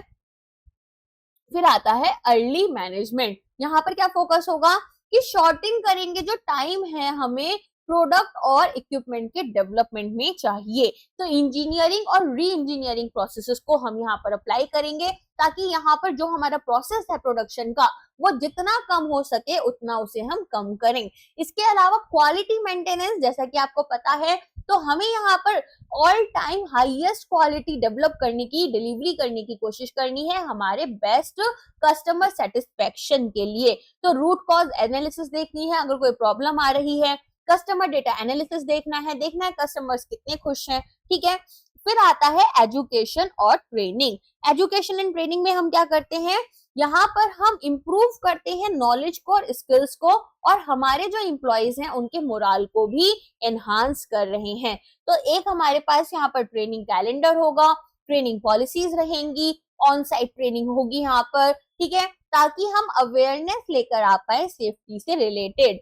फिर आता है अर्ली मैनेजमेंट। यहाँ पर क्या फोकस होगा कि शॉर्टिंग करेंगे जो टाइम है हमें प्रोडक्ट और इक्विपमेंट के डेवलपमेंट में चाहिए। तो इंजीनियरिंग और री इंजीनियरिंग प्रोसेसेस को हम यहाँ पर अप्लाई करेंगे ताकि यहाँ पर जो हमारा प्रोसेस है प्रोडक्शन का वो जितना कम हो सके उतना उसे हम कम करें। इसके अलावा क्वालिटी मेंटेनेंस, जैसा कि आपको पता है, तो हमें यहाँ पर all time highest quality develop करने की, डिलीवरी करने की कोशिश करनी है हमारे बेस्ट कस्टमर सेटिस्फेक्शन के लिए। तो रूट कॉज एनालिसिस देखनी है, अगर कोई प्रॉब्लम आ रही है, कस्टमर डेटा एनालिसिस देखना है कस्टमर्स कितने खुश हैं, ठीक है। फिर आता है एजुकेशन और ट्रेनिंग। एजुकेशन एंड ट्रेनिंग में हम क्या करते हैं, यहाँ पर हम इम्प्रूव करते हैं नॉलेज को और स्किल्स को, और हमारे जो एम्प्लॉइज हैं उनके मोराल को भी एनहांस कर रहे हैं। तो एक हमारे पास यहाँ पर ट्रेनिंग कैलेंडर होगा, ट्रेनिंग पॉलिसीज रहेंगी, ऑन साइट ट्रेनिंग होगी यहाँ पर, ठीक है, ताकि हम अवेयरनेस लेकर आ पाए सेफ्टी से रिलेटेड।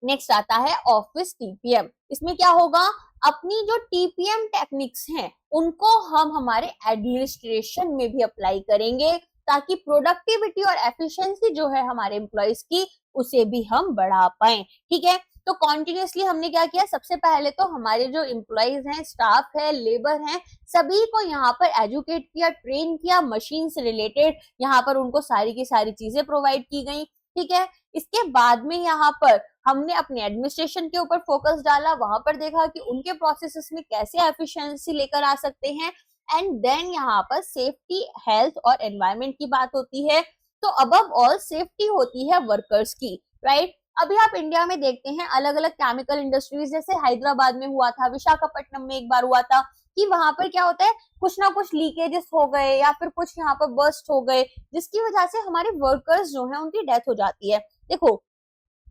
नेक्स्ट आता है ऑफिस टीपीएम। इसमें क्या होगा, अपनी जो टीपीएम टेक्निक्स हैं उनको हम हमारे एडमिनिस्ट्रेशन में भी अप्लाई करेंगे ताकि प्रोडक्टिविटी और एफिशिएंसी जो है हमारे एम्प्लॉइज की उसे भी हम बढ़ा पाए, ठीक है। तो कॉन्टिन्यूसली हमने क्या किया, सबसे पहले तो हमारे जो एम्प्लॉइज हैं, स्टाफ है, लेबर हैं, सभी को यहाँ पर एजुकेट किया, ट्रेन किया, मशीन से रिलेटेड यहाँ पर उनको सारी की सारी चीजें प्रोवाइड की गई, ठीक है। इसके बाद में यहाँ पर हमने अपने एडमिनिस्ट्रेशन के ऊपर फोकस डाला, वहां पर देखा कि उनके प्रोसेसेस में कैसे एफिशिएंसी लेकर आ सकते हैं, एंड देन यहाँ पर सेफ्टी, हेल्थ और एनवायरनमेंट की बात होती है। तो अबव ऑल सेफ्टी होती है वर्कर्स की, राइट। अभी आप इंडिया में देखते हैं अलग अलग केमिकल इंडस्ट्रीज, जैसे हैदराबाद में हुआ था, विशाखापट्टनम में एक बार हुआ था, कि वहां पर क्या होता है, कुछ ना कुछ लीकेजेस हो गए या फिर कुछ यहाँ पर बर्स्ट हो गए, जिसकी वजह से हमारे वर्कर्स जो है उनकी डेथ हो जाती है। देखो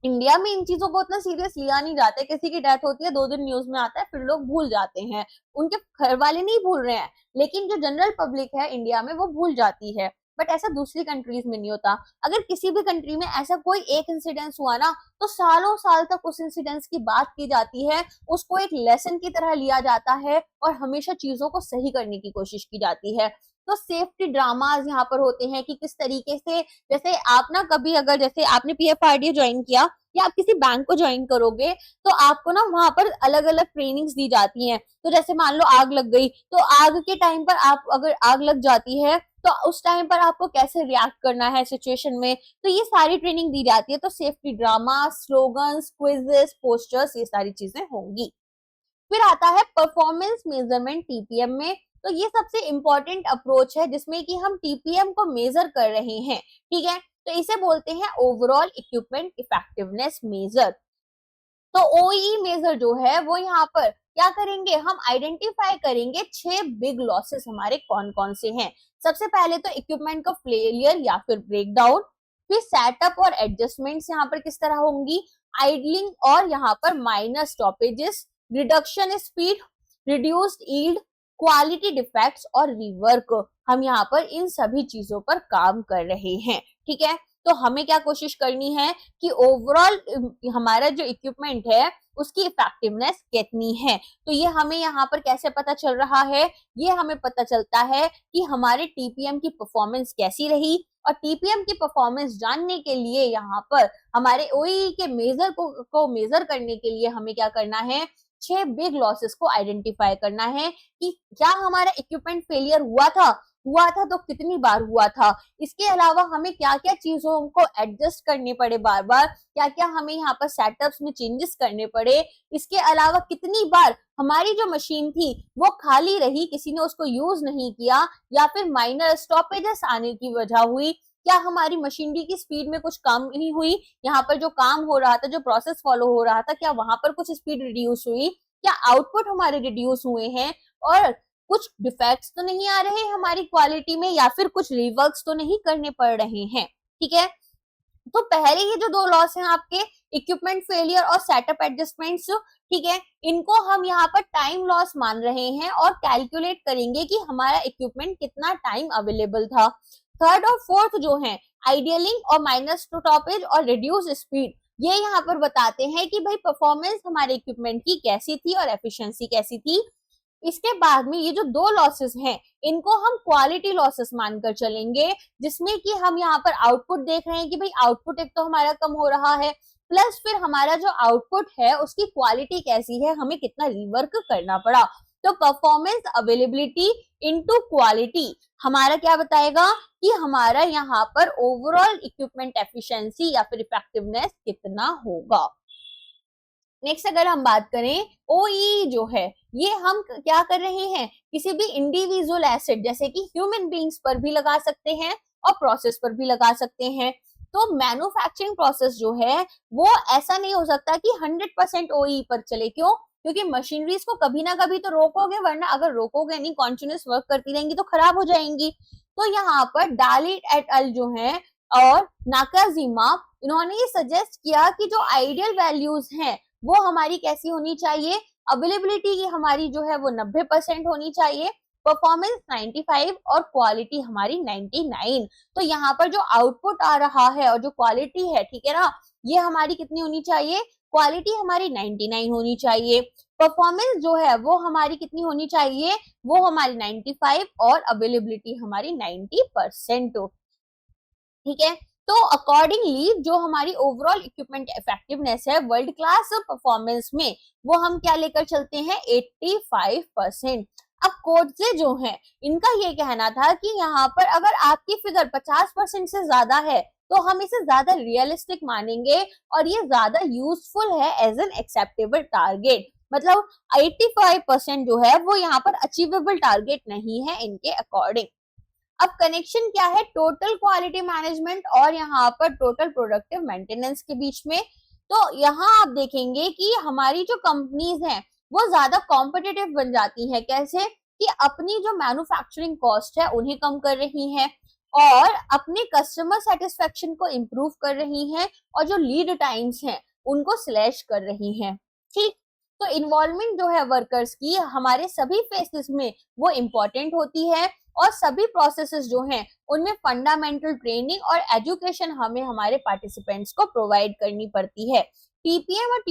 इंडिया में इन चीजों को उतना सीरियस लिया नहीं जाता है, किसी की डेथ होती है 2 दिन न्यूज में आता है, फिर लोग भूल जाते हैं, उनके घर वाले नहीं भूल रहे हैं, लेकिन जो जनरल पब्लिक है इंडिया में वो भूल जाती है। बट ऐसा दूसरी कंट्रीज में नहीं होता। अगर किसी भी कंट्री में ऐसा कोई एक इंसिडेंस हुआ ना, तो सालों साल तक उस इंसिडेंस की बात की जाती है, उसको एक लेसन की तरह लिया जाता है और हमेशा चीजों को सही करने की कोशिश की जाती है। तो सेफ्टी ड्रामाज यहाँ पर होते हैं कि किस तरीके से, जैसे आप ना कभी अगर जैसे आपने पीएफआरडीए ज्वाइन किया या आप किसी बैंक को ज्वाइन करोगे, तो आपको ना वहां पर अलग अलग ट्रेनिंग्स दी जाती हैं। तो जैसे मान लो आग लग गई, तो आग के टाइम पर आप अगर आग लग जाती है तो उस टाइम पर आपको कैसे रिएक्ट करना है सिचुएशन में, तो ये सारी ट्रेनिंग दी जाती है। तो safety drama, slogans, quizzes, posters, ये सारी चीजें होंगी। फिर आता है परफॉर्मेंस मेजरमेंट टीपीएम में। तो ये सबसे इंपॉर्टेंट अप्रोच है जिसमें कि हम टीपीएम को मेजर कर रहे हैं, ठीक है। तो इसे बोलते हैं ओवरऑल इक्विपमेंट इफेक्टिवनेस मेजर। तो ओई मेजर जो है वो यहाँ पर क्या करेंगे, हम आइडेंटिफाई करेंगे 6 बिग लॉसेस हमारे कौन कौन से हैं। सबसे पहले तो इक्विपमेंट का फेलियर या फिर ब्रेकडाउन, फिर सेटअप और एडजस्टमेंट्स यहाँ पर किस तरह होंगी, आइडलिंग और यहाँ पर minor stoppages, reduction speed, reduced yield, quality defects और रिवर्क। हम यहाँ पर इन सभी चीजों पर काम कर रहे हैं, ठीक है। तो हमें क्या कोशिश करनी है कि ओवरऑल हमारा जो इक्विपमेंट है उसकी इफेक्टिवनेस कितनी है। तो ये हमें यहाँ पर कैसे पता चल रहा है, ये हमें पता चलता है कि हमारे टीपीएम की परफॉर्मेंस कैसी रही, और टीपीएम की परफॉर्मेंस जानने के लिए यहाँ पर हमारे ओई के मेजर को मेजर करने के लिए हमें क्या करना है, 6 बिग लॉसेस को आइडेंटिफाई करना है कि क्या हमारा इक्विपमेंट फेलियर हुआ था तो कितनी बार हुआ था। इसके अलावा हमें क्या क्या चीजों को एडजस्ट करने पड़े बार बार, क्या क्या हमें यहाँ पर सेटअप्स में चेंजेस करने पड़े। इसके अलावा कितनी बार हमारी जो मशीन थी वो खाली रही, किसी ने उसको यूज नहीं किया, या फिर माइनर स्टॉपेजेस आने की वजह हुई, क्या हमारी मशीनरी की स्पीड में कुछ कम नहीं हुई, यहाँ पर जो काम हो रहा था, जो प्रोसेस फॉलो हो रहा था, क्या वहां पर कुछ स्पीड रिड्यूस हुई, क्या आउटपुट हमारे रिड्यूस हुए हैं, और कुछ डिफेक्ट्स तो नहीं आ रहे हमारी क्वालिटी में, या फिर कुछ रिवर्क्स तो नहीं करने पड़ रहे हैं, ठीक है। तो पहले ये जो 2 लॉस हैं आपके, इक्विपमेंट फेलियर और सेटअप एडजस्टमेंट्स, ठीक है, इनको हम यहाँ पर टाइम लॉस मान रहे हैं और कैलकुलेट करेंगे कि हमारा इक्विपमेंट कितना टाइम अवेलेबल था। थर्ड और फोर्थ जो है आइडियलिंग और माइनर स्टॉपेज और रिड्यूस स्पीड, ये यहाँ पर बताते हैं कि भाई परफॉर्मेंस हमारे इक्विपमेंट की कैसी थी और एफिशिएंसी कैसी थी। इसके बाद में ये जो 2 लॉसेस हैं इनको हम क्वालिटी लॉसेस मानकर चलेंगे, जिसमें कि हम यहाँ पर आउटपुट देख रहे हैं कि भाई आउटपुट एक तो हमारा कम हो रहा है, प्लस फिर हमारा जो आउटपुट है उसकी क्वालिटी कैसी है, हमें कितना रिवर्क करना पड़ा। तो परफॉर्मेंस अवेलेबिलिटी इनटू क्वालिटी हमारा क्या बताएगा कि हमारा यहाँ पर ओवरऑल इक्विपमेंट एफिशिएंसी या फिर इफेक्टिवनेस कितना होगा। नेक्स्ट अगर हम बात करें OEE जो है, ये हम क्या कर रहे हैं, किसी भी इंडिविजुअल एसेट जैसे कि ह्यूमन बींग्स पर भी लगा सकते हैं और प्रोसेस पर भी लगा सकते हैं। तो मैन्युफैक्चरिंग प्रोसेस जो है वो ऐसा नहीं हो सकता कि 100% OEE पर चले। क्यों? क्योंकि मशीनरीज को कभी ना कभी तो रोकोगे, वरना अगर रोकोगे नहीं, कॉन्टिन्यूस वर्क करती रहेंगी तो खराब हो जाएंगी। तो यहाँ पर डालिट एट अल जो है और नाकाजिमा, इन्होंने ये सजेस्ट किया कि जो आइडियल वैल्यूज हैं वो हमारी कैसी होनी चाहिए, अवेलेबिलिटी की हमारी जो है वो 90% होनी चाहिए, परफॉर्मेंस 95 और क्वालिटी हमारी 99। तो यहाँ पर जो आउटपुट आ रहा है और जो क्वालिटी है, ठीक है ना, ये हमारी कितनी होनी चाहिए, क्वालिटी हमारी 99 होनी चाहिए, परफॉर्मेंस जो है वो हमारी कितनी होनी चाहिए, वो हमारी 95 और अवेलेबिलिटी हमारी 90% हो। ठीक है, तो अकॉर्डिंगली जो हमारी ओवरऑल इक्विपमेंट इफेक्टिवनेस है वर्ल्ड क्लास परफॉर्मेंस में, वो हम क्या लेकर चलते हैं, 85%। अब कोर्से जो है इनका ये कहना था कि यहाँ पर अगर आपकी फिगर 50% से ज्यादा है तो हम इसे ज्यादा रियलिस्टिक मानेंगे और ये ज्यादा यूजफुल है एज एन एक्सेप्टेबल टारगेट। मतलब 85% जो है वो यहाँ पर अचीवेबल टारगेट नहीं है इनके अकॉर्डिंग। अब कनेक्शन क्या है टोटल क्वालिटी मैनेजमेंट और यहाँ पर टोटल प्रोडक्टिव मेंटेनेंस के बीच में। तो यहाँ आप देखेंगे कि हमारी जो कंपनीज हैं वो ज्यादा कॉम्पिटिटिव बन जाती है। कैसे? कि अपनी जो मैन्युफैक्चरिंग कॉस्ट है उन्हें कम कर रही हैं और अपने कस्टमर सेटिस्फेक्शन को इम्प्रूव कर रही हैं और जो लीड टाइम्स हैं उनको स्लैश कर रही हैं। ठीक, तो इन्वॉल्वमेंट जो है वर्कर्स की हमारे सभी फेसेस में वो इम्पोर्टेंट होती है और सभी प्रोसेसेस जो हैं उनमें फंडामेंटल ट्रेनिंग और एजुकेशन हमें हमारे पार्टिसिपेंट्स को प्रोवाइड करनी पड़ती है। टीपीएम और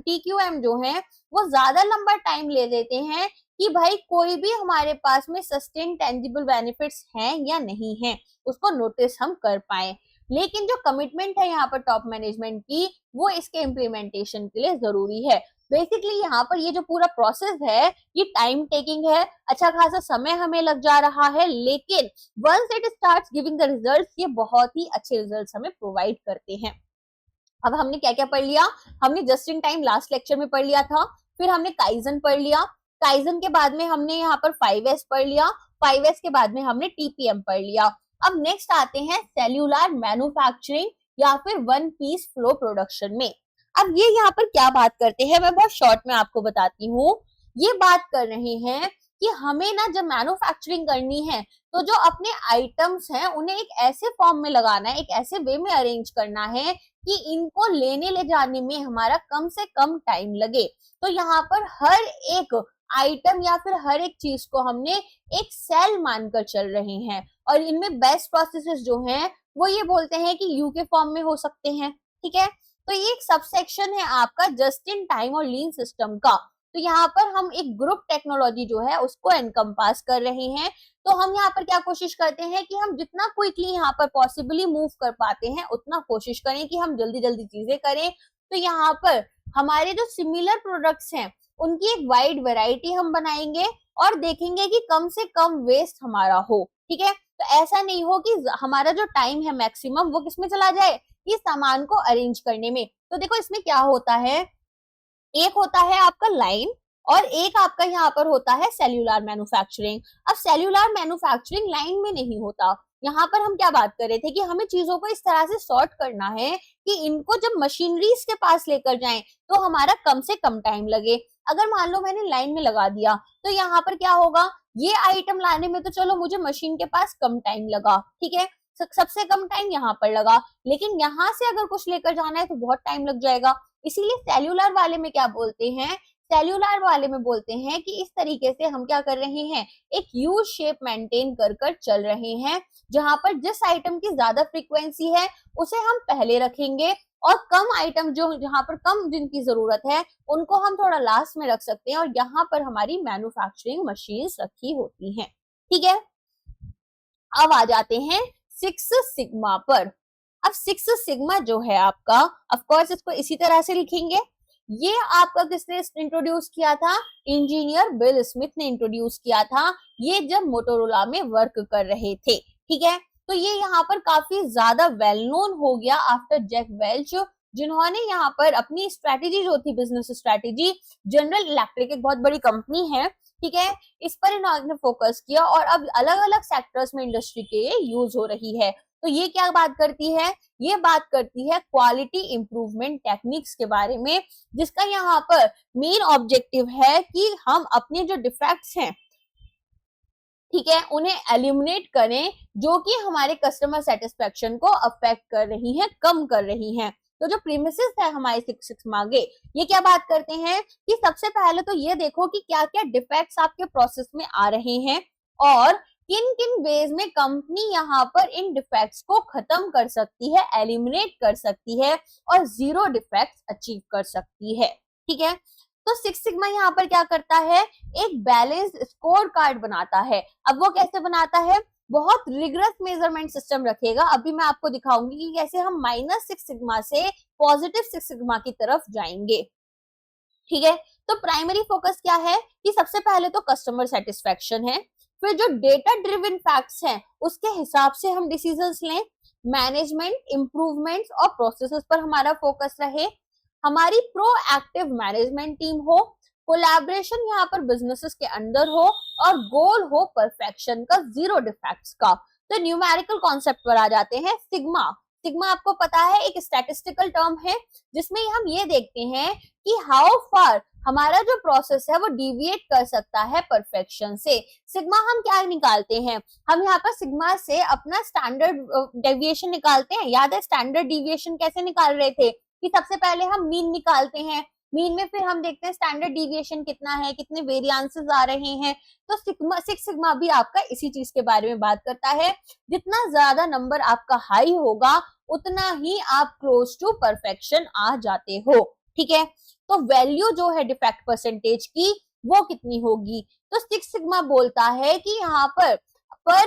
टीक्यूएम जो है वो ज्यादा लंबा टाइम ले देते हैं कि भाई कोई भी हमारे पास में सस्टेन टेंजिबल बेनिफिट्स हैं या नहीं है उसको नोटिस हम कर पाए। लेकिन जो कमिटमेंट है यहाँ पर टॉप मैनेजमेंट की वो इसके इम्प्लीमेंटेशन के लिए जरूरी है। बेसिकली यहाँ पर ये जो पूरा प्रोसेस है ये टाइम टेकिंग है, अच्छा खासा समय हमें लग जा रहा है, लेकिन once it starts giving the results ये बहुत ही अच्छे रिजल्ट्स हमें प्रोवाइड करते हैं। अब हमने क्या क्या पढ़ लिया, हमने just in time last lecture में पढ़ लिया था, फिर हमने काइजन पढ़ लिया, काइजन के बाद में हमने यहाँ पर 5S पढ़ लिया, 5S के बाद में हमने टीपीएम पढ़ लिया। अब नेक्स्ट आते हैं सेल्यूलर मैन्युफैक्चरिंग या फिर वन पीस फ्लो प्रोडक्शन में। अब ये यहाँ पर क्या बात करते हैं मैं बहुत शॉर्ट में आपको बताती हूँ। ये बात कर रहे हैं कि हमें ना जब मैन्युफैक्चरिंग करनी है तो जो अपने आइटम्स हैं उन्हें एक ऐसे फॉर्म में लगाना है, एक ऐसे वे में अरेंज करना है कि इनको लेने ले जाने में हमारा कम से कम टाइम लगे। तो यहाँ पर हर एक आइटम या फिर हर एक चीज को हमने एक सेल मानकर चल रहे हैं और इनमें बेस्ट प्रोसेसेस जो हैं वो ये बोलते हैं कि यू के फॉर्म में हो सकते हैं। ठीक है, तो ये एक सबसेक्शन है आपका जस्ट इन टाइम और लीन सिस्टम का। तो यहाँ पर हम एक ग्रुप टेक्नोलॉजी जो है उसको एनकम्पास कर रहे हैं। तो हम यहाँ पर क्या कोशिश करते हैं कि हम जितना क्विकली यहाँ पर पॉसिबली मूव कर पाते हैं उतना कोशिश करें कि हम जल्दी जल्दी चीजें करें। तो यहाँ पर हमारे जो सिमिलर प्रोडक्ट्स हैं उनकी एक वाइड वैरायटी हम बनाएंगे और देखेंगे कि कम से कम वेस्ट हमारा हो। ठीक है, तो ऐसा नहीं हो कि हमारा जो टाइम है मैक्सिमम वो किसमें चला जाए, इस सामान को अरेंज करने में। तो देखो इसमें क्या होता है, एक होता है आपका लाइन और एक आपका यहाँ पर होता है सेल्यूलर मैन्युफैक्चरिंग। अब सेल्यूलर मैन्युफैक्चरिंग लाइन में नहीं होता। यहाँ पर हम क्या बात कर रहे थे कि हमें चीजों को इस तरह से सॉर्ट करना है कि इनको जब मशीनरीज के पास लेकर जाएं तो हमारा कम से कम टाइम लगे। अगर मान लो मैंने लाइन में लगा दिया तो यहाँ पर क्या होगा, ये आइटम लाने में तो चलो मुझे मशीन के पास कम टाइम लगा, ठीक है, सबसे कम टाइम यहाँ पर लगा, लेकिन यहाँ से अगर कुछ लेकर जाना है तो बहुत टाइम लग जाएगा। इसीलिए सेल्यूलर वाले में क्या बोलते हैं, सेल्यूलर वाले में बोलते हैं कि इस तरीके से हम क्या कर रहे हैं, एक यू शेप मेंटेन कर कर चल रहे हैं, जहां पर जिस आइटम की ज्यादा फ्रीक्वेंसी है उसे हम पहले रखेंगे और कम आइटम जो जहां पर कम जिनकी जरूरत है उनको हम थोड़ा लास्ट में रख सकते हैं और यहाँ पर हमारी मैन्युफैक्चरिंग मशीन्स रखी होती हैं। ठीक है, अब आ जाते हैं 6 सिग्मा पर। अब सिक्स सिग्मा जो है आपका, ऑफ कोर्स इसको इसी तरह से लिखेंगे। ये आपका किसने इंट्रोड्यूस किया था? इंजीनियर बिल स्मिथ ने इंट्रोड्यूस किया था, ये जब मोटोरोला में वर्क कर रहे थे। ठीक है, तो ये यहाँ पर काफी ज्यादा वेल नोन हो गया आफ्टर जैक वेल्च, जिन्होंने यहाँ पर अपनी स्ट्रैटेजी जो थी, बिजनेस स्ट्रैटेजी, जनरल इलेक्ट्रिक एक बहुत बड़ी कंपनी है, ठीक है, इस पर इन्होंने फोकस किया और अब अलग अलग सेक्टर्स में इंडस्ट्री के यूज हो रही है। तो ये क्या बात करती है? ये बात करती है क्वालिटी इंप्रूवमेंट टेक्निक्स के बारे में, जिसका यहाँ पर मेन ऑब्जेक्टिव है कि हम अपने जो डिफेक्ट्स हैं, ठीक है, उन्हें एलिमिनेट करें, जो कि हमारे कस्टमर सेटिस्फेक्शन को अफेक्ट कर रही हैं, कम कर रही हैं। तो जो प्रीमिसेस है हमारे सिक्स सिग्मा के, ये क्या बात करते हैं कि सबसे पहले तो ये देखो कि क्या क्या डिफेक्ट्स आपके प्रोसेस में आ रहे हैं और किन किन वेज में कंपनी यहाँ पर इन डिफेक्ट्स को खत्म कर सकती है, एलिमिनेट कर सकती है और जीरो डिफेक्ट्स अचीव कर सकती है। ठीक है, तो सिक्स सिग्मा यहाँ पर क्या करता है? एक बैलेंस्ड स्कोर कार्ड बनाता है। अब वो कैसे बनाता है? बहुत रिगरस मेजरमेंट सिस्टम रखेगा। अभी मैं आपको दिखाऊंगी कि कैसे हम माइनस सिक्स सिग्मा से पॉजिटिव सिक्स सिग्मा की तरफ जाएंगे। ठीक है, तो प्राइमरी फोकस क्या है कि सबसे पहले तो कस्टमर सेटिस्फेक्शन है, फिर जो डेटा ड्रिवन फैक्ट्स हैं उसके हिसाब से हम डिसीजंस लें, मैनेजमेंट, इंप्रूवमेंट्स और प्रोसेसेस पर हमारा फोकस रहे, हमारी प्रोएक्टिव मैनेजमेंट टीम हो, कोलैबोरेशन यहाँ पर बिजनेसेस के अंदर हो और गोल हो परफेक्शन का, जीरो डिफेक्ट्स का। तो न्यूमेरिकल कॉन्सेप्ट पर आ जाते हैं। सिग्मा, सिग्मा आपको पता है एक स्टैटिस्टिकल टर्म है, जिसमें हम ये देखते हैं कि हाउ फार हमारा जो प्रोसेस है वो डिविएट कर सकता है परफेक्शन से। सिग्मा हम क्या निकालते हैं? हम यहाँ पर सिग्मा से अपना स्टैंडर्ड डेविएशन निकालते हैं। याद है स्टैंडर्ड डिविएशन कैसे निकाल रहे थे कि सबसे पहले हम मीन निकालते हैं, मीन में फिर हम देखते हैं स्टैंडर्ड डिविएशन कितना है, कितने वेरिएंसेस आ रहे हैं। तो सिग्मा, सिक्स सिग्मा भी आपका इसी चीज के बारे में बात करता है। जितना ज्यादा नंबर आपका हाई होगा उतना ही आप क्लोज टू परफेक्शन आ जाते हो। ठीक है, तो वैल्यू जो है डिफेक्ट परसेंटेज की वो कितनी होगी? तो सिक्स सिग्मा बोलता है कि यहाँ पर 10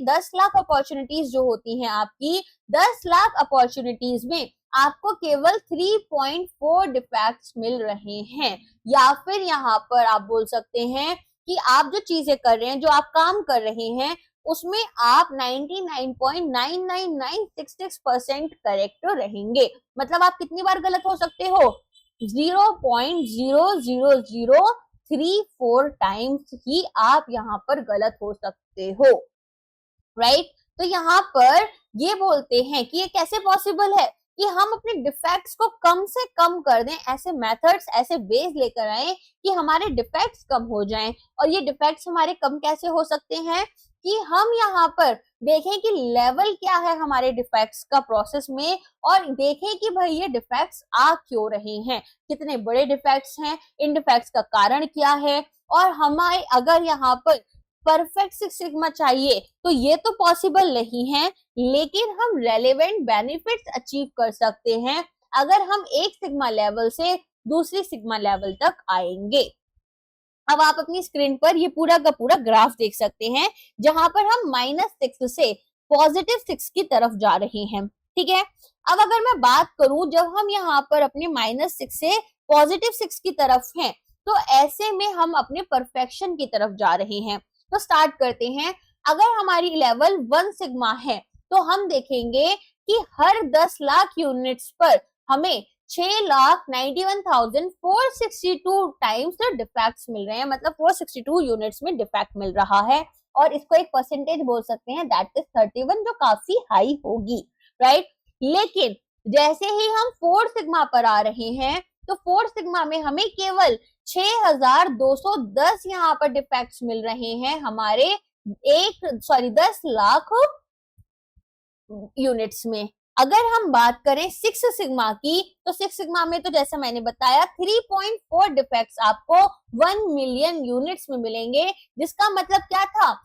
10 लाख अपॉर्चुनिटीज जो होती हैं आपकी, 10 लाख अपॉर्चुनिटीज में आपको केवल 3.4 डिफेक्ट्स मिल रहे हैं। या फिर यहाँ पर आप बोल सकते हैं कि आप जो चीजें कर रहे हैं, जो आप काम कर रहे हैं, उसमें आप 99.99966% करेक्ट रहेंगे। मतलब आप कितनी बार गलत हो सकते हो? 0.00034 टाइम्स ही आप यहाँ पर गलत हो सकते हो, राइट? तो यहाँ पर ये बोलते हैं कि ये कैसे पॉसिबल है कि हम अपने डिफेक्ट्स को कम से कम कर दें, ऐसे मेथड्स, ऐसे वेज लेकर आए कि हमारे डिफेक्ट्स कम हो जाएं। और ये डिफेक्ट्स हमारे कम कैसे हो सकते हैं कि हम यहाँ पर देखें कि लेवल क्या है हमारे डिफेक्ट्स का प्रोसेस में, और देखें कि भाई ये डिफेक्ट्स आ क्यों रहे हैं, कितने बड़े डिफेक्ट्स हैं, इन डिफेक्ट्स का कारण क्या है। और हमारे अगर यहाँ पर परफेक्ट सिक्स सिग्मा चाहिए तो ये तो पॉसिबल नहीं है, लेकिन हम रेलेवेंट बेनिफिट्स अचीव कर सकते हैं अगर हम एक सिग्मा लेवल से दूसरी सिग्मा लेवल तक आएंगे। अब आप अपनी स्क्रीन पर ये पूरा का पूरा ग्राफ देख सकते हैं, जहां पर हम -6 से +6 की तरफ जा रहे हैं। ठीक है, अब अगर मैं बात करूं, जब हम यहाँ पर अपने -6 से +6 की तरफ हैं, तो ऐसे में हम अपने परफेक्शन की तरफ जा रहे हैं। तो स्टार्ट करते हैं। अगर हमारी लेवल 1 सिग्मा है तो हम देखेंगे कि हर 10 लाख यूनिट्स पर हमें 6,91,462 टाइम्स डिफेक्ट्स मिल रहे हैं, मतलब 462 यूनिट्स में डिफेक्ट मिल रहा है। और इसको एक परसेंटेज बोल सकते हैं, दैट इज 31, जो काफी हाई होगी, राइट? लेकिन जैसे ही हम 4 सिग्मा पर आ रहे हैं, तो 4 सिग्मा में हमें केवल 6,210 यहाँ पर डिफेक्ट्स मिल रहे हैं हमारे 10 लाख यूनिट्स में। अगर हम बात करें 6 सिग्मा की, तो 6 सिग्मा में तो जैसा मैंने बताया 3.4 डिफेक्ट्स आपको 1 मिलियन यूनिट्स में मिलेंगे, जिसका मतलब क्या था?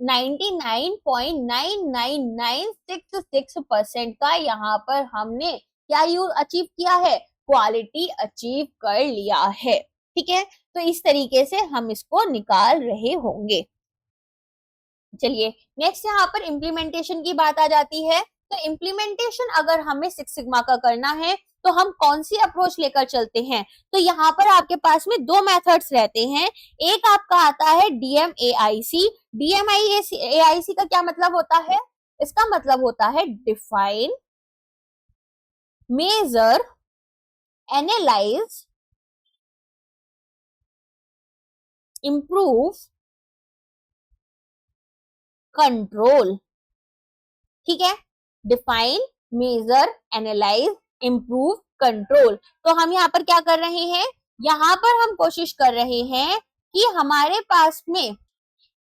99.9996% का यहाँ पर हमने क्या अचीव किया है? क्वालिटी अचीव कर लिया है। ठीक है, तो इस तरीके से हम इसको निकाल रहे होंगे। चलिए नेक्स्ट यहाँ पर इम्प्लीमेंटेशन की बात आ जाती है। तो इम्प्लीमेंटेशन अगर हमें सिक्स सिग्मा का करना है तो हम कौन सी अप्रोच लेकर चलते हैं? तो यहाँ पर आपके पास में दो मेथड्स रहते हैं। एक आपका आता है DMAIC। DMAIC का क्या मतलब होता है? इसका मतलब होता है define, measure, analyse, improve, control. ठीक है, define, measure, analyse, improve, control. तो हम यहाँ पर क्या कर रहे हैं? यहाँ पर हम कोशिश कर रहे हैं कि हमारे पास में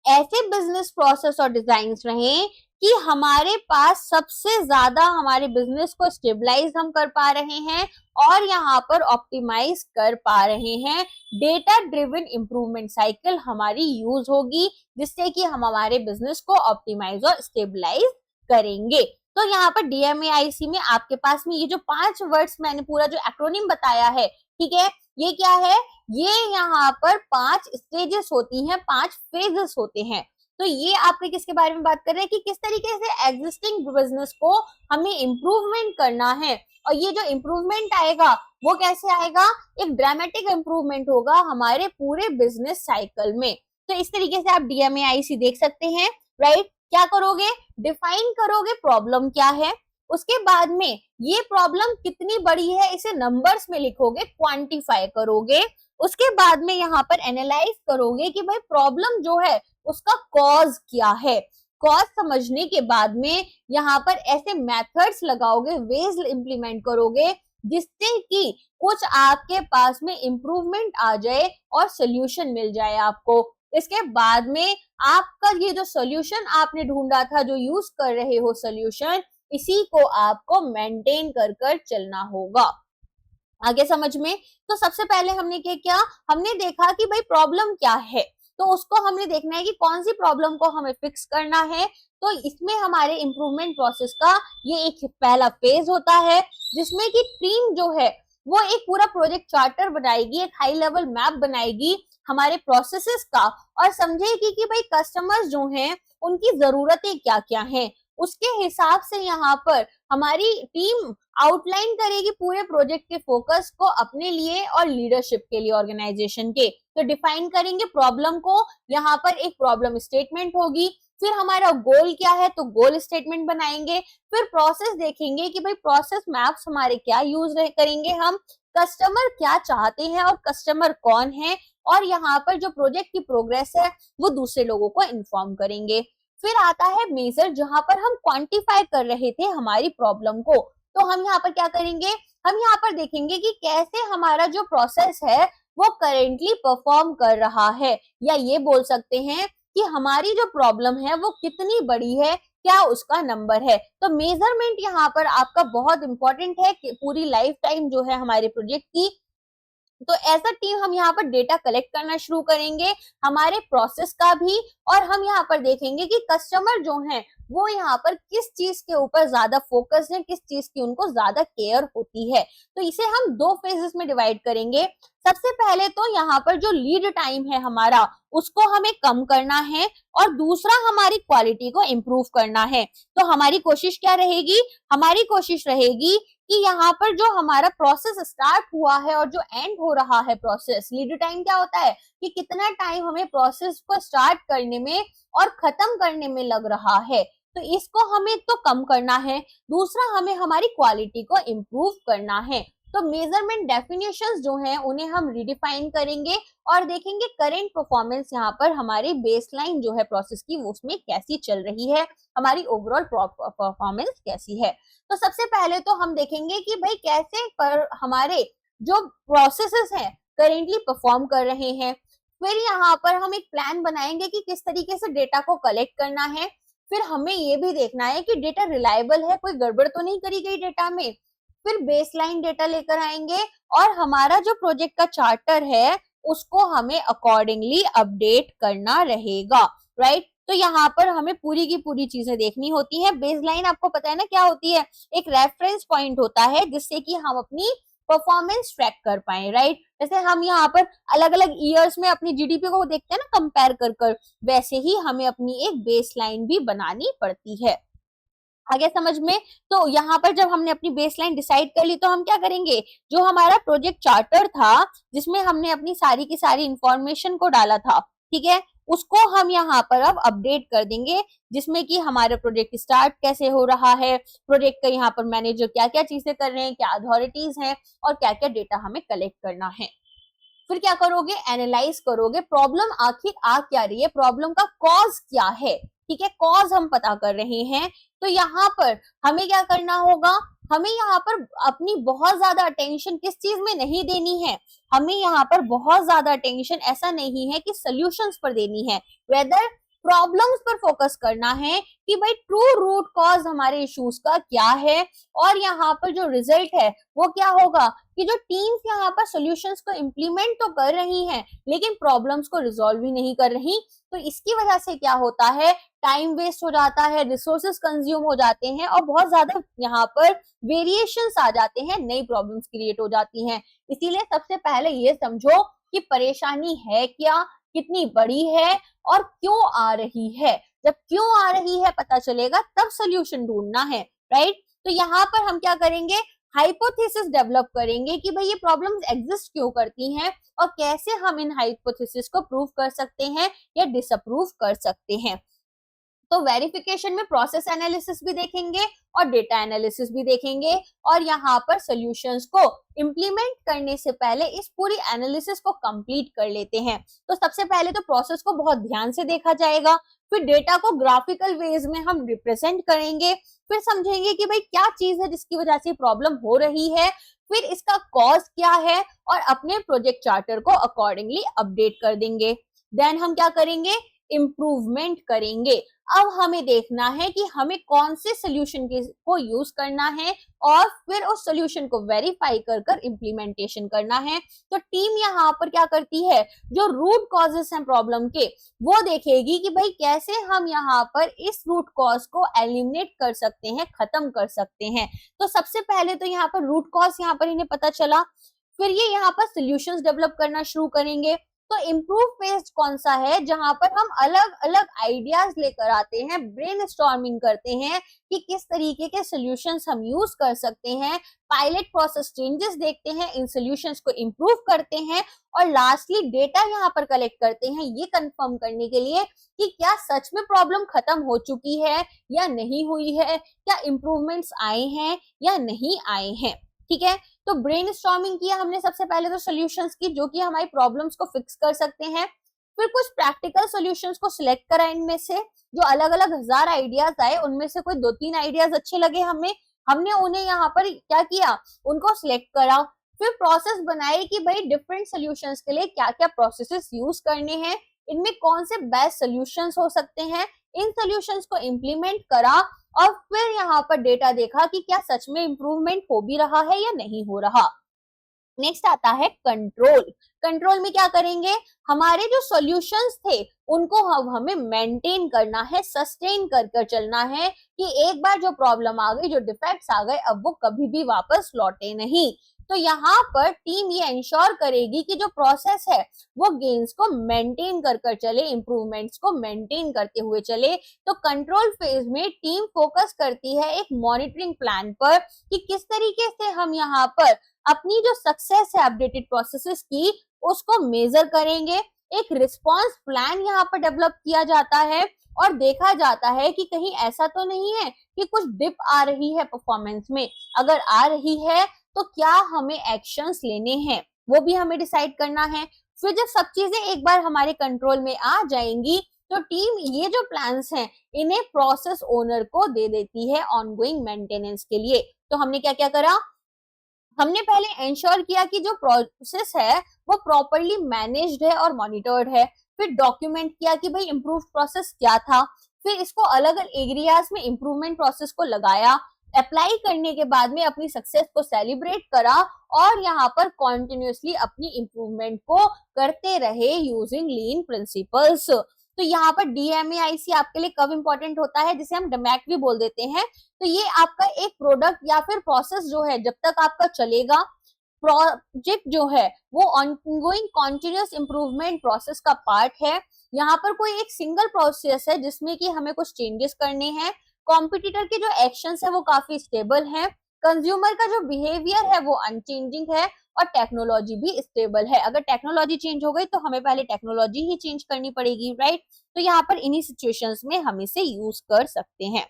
ऐसे बिजनेस प्रोसेस और डिजाइन रहें कि हमारे पास सबसे ज्यादा हमारे बिजनेस को स्टेबलाइज हम कर पा रहे हैं और यहाँ पर ऑप्टिमाइज कर पा रहे हैं। डेटा ड्रिवन इंप्रूवमेंट साइकिल हमारी यूज होगी जिससे कि हम हमारे बिजनेस को ऑप्टिमाइज और स्टेबलाइज करेंगे। तो यहाँ पर DMAIC में आपके पास में ये जो 5 वर्ड्स मैंने पूरा जो एक्रोनिम बताया है, ठीक है, ये क्या है? ये यहाँ पर 5 स्टेजेस होती हैं, 5 फेजेस होते हैं। तो ये आपके किसके बारे में बात कर रहे हैं कि किस तरीके से एग्जिस्टिंग बिजनेस को हमें इम्प्रूवमेंट करना है। और ये जो इम्प्रूवमेंट आएगा वो कैसे आएगा? एक ड्रामेटिक इम्प्रूवमेंट होगा हमारे पूरे बिजनेस साइकिल में। तो इस तरीके से आप DMAIC देख सकते हैं, राइट। क्या करोगे? डिफाइन करोगे प्रॉब्लम क्या है, उसके बाद में ये प्रॉब्लम कितनी बड़ी है इसे नंबर्स में लिखोगे, क्वांटिफाई करोगे। उसके बाद में यहाँ पर एनालाइज करोगे कि भाई प्रॉब्लम जो है उसका कॉज क्या है। कॉज समझने के बाद में यहाँ पर ऐसे मेथड्स लगाओगे, वेज इंप्लीमेंट करोगे जिससे कि कुछ आपके पास में इंप्रूवमेंट आ जाए और सोल्यूशन मिल जाए आपको। इसके बाद में आपका ये जो सोल्यूशन आपने ढूंढा था, जो यूज कर रहे हो सोल्यूशन, इसी को आपको मेंटेन कर कर चलना होगा। आगे समझ में? तो सबसे पहले हमने क्या किया? हमने देखा कि भाई प्रॉब्लम क्या है, तो उसको हमने देखना है कि कौन सी प्रॉब्लम को हमें फिक्स करना है। तो इसमें हमारे इंप्रूवमेंट प्रोसेस का ये एक पहला फेज होता है जिसमें कि टीम जो है वो एक पूरा प्रोजेक्ट चार्टर बनाएगी, एक हाई लेवल मैप बनाएगी हमारे प्रोसेसेस का और समझेगी कि भाई कस्टमर्स जो हैं उनकी जरूरतें क्या क्या हैं। उसके हिसाब से यहाँ पर हमारी टीम आउटलाइन करेगी पूरे प्रोजेक्ट के फोकस को अपने लिए और लीडरशिप के लिए ऑर्गेनाइजेशन के। तो डिफाइन करेंगे प्रॉब्लम को, यहाँ पर एक प्रॉब्लम स्टेटमेंट होगी, फिर हमारा गोल क्या है तो गोल स्टेटमेंट बनाएंगे, फिर प्रोसेस देखेंगे कि भाई प्रोसेस मैप्स हमारे क्या यूज करेंगे हम, कस्टमर क्या चाहते हैं और कस्टमर कौन है, और यहाँ पर जो प्रोजेक्ट की प्रोग्रेस है वो दूसरे लोगों को इन्फॉर्म करेंगे। फिर आता है मेजर, जहां पर हम क्वांटिफाई कर रहे थे हमारी प्रॉब्लम को। तो हम यहाँ पर क्या करेंगे? हम यहाँ पर देखेंगे कि कैसे हमारा जो प्रोसेस है वो करेंटली परफॉर्म कर रहा है, या ये बोल सकते हैं कि हमारी जो प्रॉब्लम है वो कितनी बड़ी है, क्या उसका नंबर है। तो मेजरमेंट यहाँ पर आपका बहुत इंपॉर्टेंट है कि पूरी लाइफ टाइम जो है हमारे प्रोजेक्ट की। तो एज अ टीम हम यहाँ पर डेटा कलेक्ट करना शुरू करेंगे हमारे प्रोसेस का भी, और हम यहाँ पर देखेंगे कि कस्टमर जो हैं वो यहाँ पर किस चीज के ऊपर ज्यादा फोकस है, किस चीज की उनको ज्यादा केयर होती है। तो इसे हम दो फेजेस में डिवाइड करेंगे। सबसे पहले तो यहाँ पर जो लीड टाइम है हमारा उसको हमें कम करना है, और दूसरा हमारी क्वालिटी को इम्प्रूव करना है। तो हमारी कोशिश क्या रहेगी? हमारी कोशिश रहेगी कि यहाँ पर जो हमारा प्रोसेस स्टार्ट हुआ है और जो एंड हो रहा है प्रोसेस, लीड टाइम क्या होता है कि कितना टाइम हमें प्रोसेस को स्टार्ट करने में और खत्म करने में लग रहा है, तो इसको हमें तो कम करना है। दूसरा, हमें हमारी क्वालिटी को इम्प्रूव करना है। तो मेजरमेंट डेफिनेशंस जो हैं उन्हें हम रिडिफाइन करेंगे और देखेंगे करेंट परफॉर्मेंस यहाँ पर हमारी बेसलाइन जो है प्रोसेस की वो उसमें कैसी चल रही है, हमारी ओवरऑल परफॉर्मेंस कैसी है। तो सबसे पहले तो हम देखेंगे कि भाई कैसे पर हमारे जो प्रोसेसेस हैं करेंटली परफॉर्म कर रहे हैं। फिर यहाँ पर हम एक प्लान बनाएंगे कि किस तरीके से डेटा को कलेक्ट करना है। फिर हमें ये भी देखना है कि डेटा रिलायबल है, कोई गड़बड़ तो नहीं करी गई डेटा में। फिर बेसलाइन डेटा लेकर आएंगे और हमारा जो प्रोजेक्ट का चार्टर है उसको हमें अकॉर्डिंगली अपडेट करना रहेगा, राइट। तो यहाँ पर हमें पूरी की पूरी चीजें देखनी होती हैं। बेसलाइन आपको पता है ना क्या होती है? एक रेफरेंस पॉइंट होता है जिससे कि हम अपनी परफॉर्मेंस ट्रैक कर पाए, राइट। जैसे हम यहाँ पर अलग अलग ईयर्स में अपनी जीडीपी को देखते हैं ना कंपेयर कर कर, वैसे ही हमें अपनी एक बेसलाइन भी बनानी पड़ती है। आगे समझ में? तो यहाँ पर जब हमने अपनी बेसलाइन डिसाइड कर ली तो हम क्या करेंगे, जो हमारा प्रोजेक्ट चार्टर था जिसमें हमने अपनी सारी की सारी इंफॉर्मेशन को डाला था, ठीक है, उसको हम यहाँ पर अब अपडेट कर देंगे, जिसमें कि हमारा प्रोजेक्ट स्टार्ट कैसे हो रहा है, प्रोजेक्ट का यहाँ पर मैनेजर क्या क्या चीजें कर रहे हैं, क्या अथॉरिटीज हैं और क्या क्या डेटा हमें कलेक्ट करना है। फिर क्या करोगे, एनालाइज करोगे प्रॉब्लम आखिर आ क्या रही है, प्रॉब्लम का कॉज क्या है, ठीक है, कॉज हम पता कर रहे हैं। तो यहाँ पर हमें क्या करना होगा, हमें यहाँ पर अपनी बहुत ज्यादा अटेंशन किस चीज में नहीं देनी है, हमें यहाँ पर बहुत ज्यादा अटेंशन ऐसा नहीं है कि सॉल्यूशंस पर देनी है, वेदर प्रॉब्लम्स पर फोकस करना है कि भाई ट्रू रूट कॉज हमारे इश्यूज का क्या है, और यहाँ पर जो रिजल्ट है वो क्या होगा कि जो टीम्स यहाँ पर सॉल्यूशंस को इम्प्लीमेंट तो कर रही हैं लेकिन प्रॉब्लम्स को रिजॉल्व ही नहीं कर रही, तो इसकी वजह से क्या होता है, टाइम वेस्ट हो जाता है, रिसोर्सेज कंज्यूम हो जाते हैं और बहुत ज्यादा यहाँ पर वेरिएशंस आ जाते हैं, नई प्रॉब्लम्स क्रिएट हो जाती हैं। इसीलिए सबसे पहले ये समझो कि परेशानी है क्या, कितनी बड़ी है और क्यों आ रही है, जब क्यों आ रही है पता चलेगा तब सोल्यूशन ढूंढना है, राइट। तो यहाँ पर हम क्या करेंगे, हाइपोथेसिस डेवलप करेंगे कि भाई ये प्रॉब्लम्स एग्जिस्ट क्यों करती हैं और कैसे हम इन हाइपोथेसिस को प्रूव कर सकते हैं या डिसअप्रूव कर सकते हैं। तो वेरिफिकेशन में प्रोसेस एनालिसिस भी देखेंगे और डेटा एनालिसिस भी देखेंगे, और यहाँ पर सॉल्यूशंस को इंप्लीमेंट करने से पहले इस पूरी एनालिसिस को कंप्लीट कर लेते हैं। तो सबसे पहले तो प्रोसेस को बहुत ध्यान से देखा जाएगा, फिर डेटा को ग्राफिकल वेज में हम रिप्रेजेंट करेंगे, फिर समझेंगे कि भाई क्या चीज है जिसकी वजह से प्रॉब्लम हो रही है, फिर इसका कॉज क्या है और अपने प्रोजेक्ट चार्टर को अकॉर्डिंगली अपडेट कर देंगे। देन हम क्या करेंगे, इम्प्रूवमेंट करेंगे। अब हमें देखना है कि हमें कौन से सोल्यूशन को यूज करना है और फिर उस सोल्यूशन को वेरीफाई कर कर इम्प्लीमेंटेशन करना है। तो टीम यहाँ पर क्या करती है, जो रूट कॉजेस हैं प्रॉब्लम के वो देखेगी कि भाई कैसे हम यहाँ पर इस रूट कॉज को एलिमिनेट कर सकते हैं, खत्म कर सकते हैं। तो सबसे पहले तो यहाँ पर रूट कॉज यहाँ पर इन्हें पता चला, फिर ये यहाँ पर सोल्यूशंस डेवलप करना शुरू करेंगे। तो इम्प्रूव फेज कौन सा है, जहां पर हम अलग अलग आइडियाज लेकर आते हैं, ब्रेनस्टॉर्मिंग करते हैं कि किस तरीके के सॉल्यूशंस हम यूज कर सकते हैं, पायलट प्रोसेस चेंजेस देखते हैं, इन सॉल्यूशंस को इम्प्रूव करते हैं और लास्टली डेटा यहाँ पर कलेक्ट करते हैं ये कंफर्म करने के लिए कि क्या सच में प्रॉब्लम खत्म हो चुकी है या नहीं हुई है, क्या इम्प्रूवमेंट्स आए हैं या नहीं आए हैं, ठीक है। तो ब्रेनस्टॉर्मिंग किया हमने सबसे पहले तो सॉल्यूशंस की जो कि हमारी प्रॉब्लम्स को फिक्स कर सकते हैं, फिर कुछ प्रैक्टिकल सॉल्यूशंस को सिलेक्ट करा, इनमें से जो अलग अलग 1000 आइडियाज आए उनमें से कोई 2-3 आइडियाज अच्छे लगे हमें, हमने उन्हें यहाँ पर क्या किया, उनको सिलेक्ट करा, फिर प्रोसेस बनाई कि भाई डिफरेंट सॉल्यूशंस के लिए क्या क्या प्रोसेसेस यूज करने हैं, इनमें कौन से बेस्ट सॉल्यूशंस हो सकते हैं, इन सॉल्यूशंस को इम्प्लीमेंट करा और फिर यहाँ पर डेटा देखा कि क्या सच में इंप्रूवमेंट हो भी रहा है या नहीं हो रहा। नेक्स्ट आता है कंट्रोल। कंट्रोल में क्या करेंगे, हमारे जो सॉल्यूशंस थे उनको हमें मेंटेन करना है, सस्टेन कर कर चलना है कि एक बार जो प्रॉब्लम आ गई, जो डिफेक्ट्स आ गए, अब वो कभी भी वापस लौटे नहीं। तो यहाँ पर टीम ये इंश्योर करेगी कि जो प्रोसेस है वो गेन्स को मेंटेन कर कर चले, इंप्रूवमेंट्स को मेंटेन करते हुए चले। तो कंट्रोल फेज में टीम फोकस करती है एक मॉनिटरिंग प्लान पर कि किस तरीके से हम यहाँ पर अपनी जो सक्सेस है अपडेटेड प्रोसेसेस की उसको मेजर करेंगे। एक रिस्पॉन्स प्लान यहाँ पर डेवलप किया जाता है और देखा जाता है कि कहीं ऐसा तो नहीं है कि कुछ डिप आ रही है परफॉर्मेंस में, अगर आ रही है तो क्या हमें एक्शंस लेने हैं वो भी हमें डिसाइड करना है। फिर जब सब चीजें एक बार हमारे कंट्रोल में आ जाएंगी तो टीम ये जो प्लान्स हैं इन्हें प्रोसेस ओनर को दे देती है ऑनगोइंग मेंटेनेंस के लिए। तो हमने क्या क्या करा, हमने पहले इंश्योर किया कि जो प्रोसेस है वो प्रॉपरली मैनेज्ड है और मॉनिटर्ड है, फिर डॉक्यूमेंट किया कि भाई इम्प्रूव प्रोसेस क्या था, फिर इसको अलग अलग एरियाज में इम्प्रूवमेंट प्रोसेस को लगाया, अप्लाई करने के बाद में अपनी सक्सेस को सेलिब्रेट करा और यहाँ पर कॉन्टिन्यूसली अपनी इम्प्रूवमेंट को करते रहे यूजिंग लीन प्रिंसिपल्स। तो यहाँ पर DMAIC आपके लिए कब इंपॉर्टेंट होता है, जिसे हम डमैक भी बोल देते हैं। तो ये आपका एक प्रोडक्ट या फिर प्रोसेस जो है जब तक आपका चलेगा, प्रोजेक्ट जो है वो ऑनगोइंग कॉन्टिन्यूस इंप्रूवमेंट प्रोसेस का पार्ट है। यहाँ पर कोई एक सिंगल प्रोसेस है जिसमें कि हमें कुछ चेंजेस करने हैं, कॉम्पिटिटर के जो एक्शंस है वो काफी स्टेबल हैं, कंज्यूमर का जो बिहेवियर है वो अनचेंजिंग है, और टेक्नोलॉजी भी स्टेबल है। अगर टेक्नोलॉजी चेंज हो गई तो हमें पहले टेक्नोलॉजी ही चेंज करनी पड़ेगी, राइट। तो यहाँ पर इन्हीं सिचुएशंस में हम इसे यूज कर सकते हैं।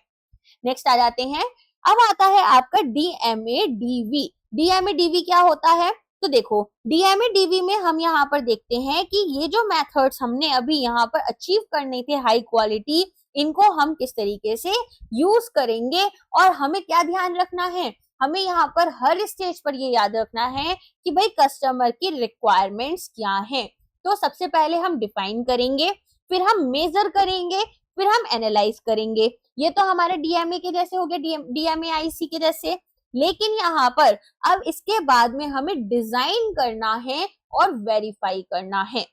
नेक्स्ट आ जाते हैं, अब आता है आपका डीएमएडीवी। डीएमएडीवी क्या होता है? तो देखो, डीएमएडीवी में हम यहाँ पर देखते हैं कि ये जो मेथड्स हमने अभी यहाँ पर अचीव करने थे हाई क्वालिटी, इनको हम किस तरीके से यूज करेंगे, और हमें क्या ध्यान रखना है, हमें यहाँ पर हर स्टेज पर ये याद रखना है कि भाई कस्टमर की रिक्वायरमेंट्स क्या हैं। तो सबसे पहले हम डिफाइन करेंगे, फिर हम मेजर करेंगे, फिर हम एनालाइज करेंगे। ये तो हमारे डीएमए के जैसे हो गया, डीएमएआईसी के जैसे। लेकिन यहाँ पर अब इसके बाद में हमें डिजाइन करना है और वेरीफाई करना है,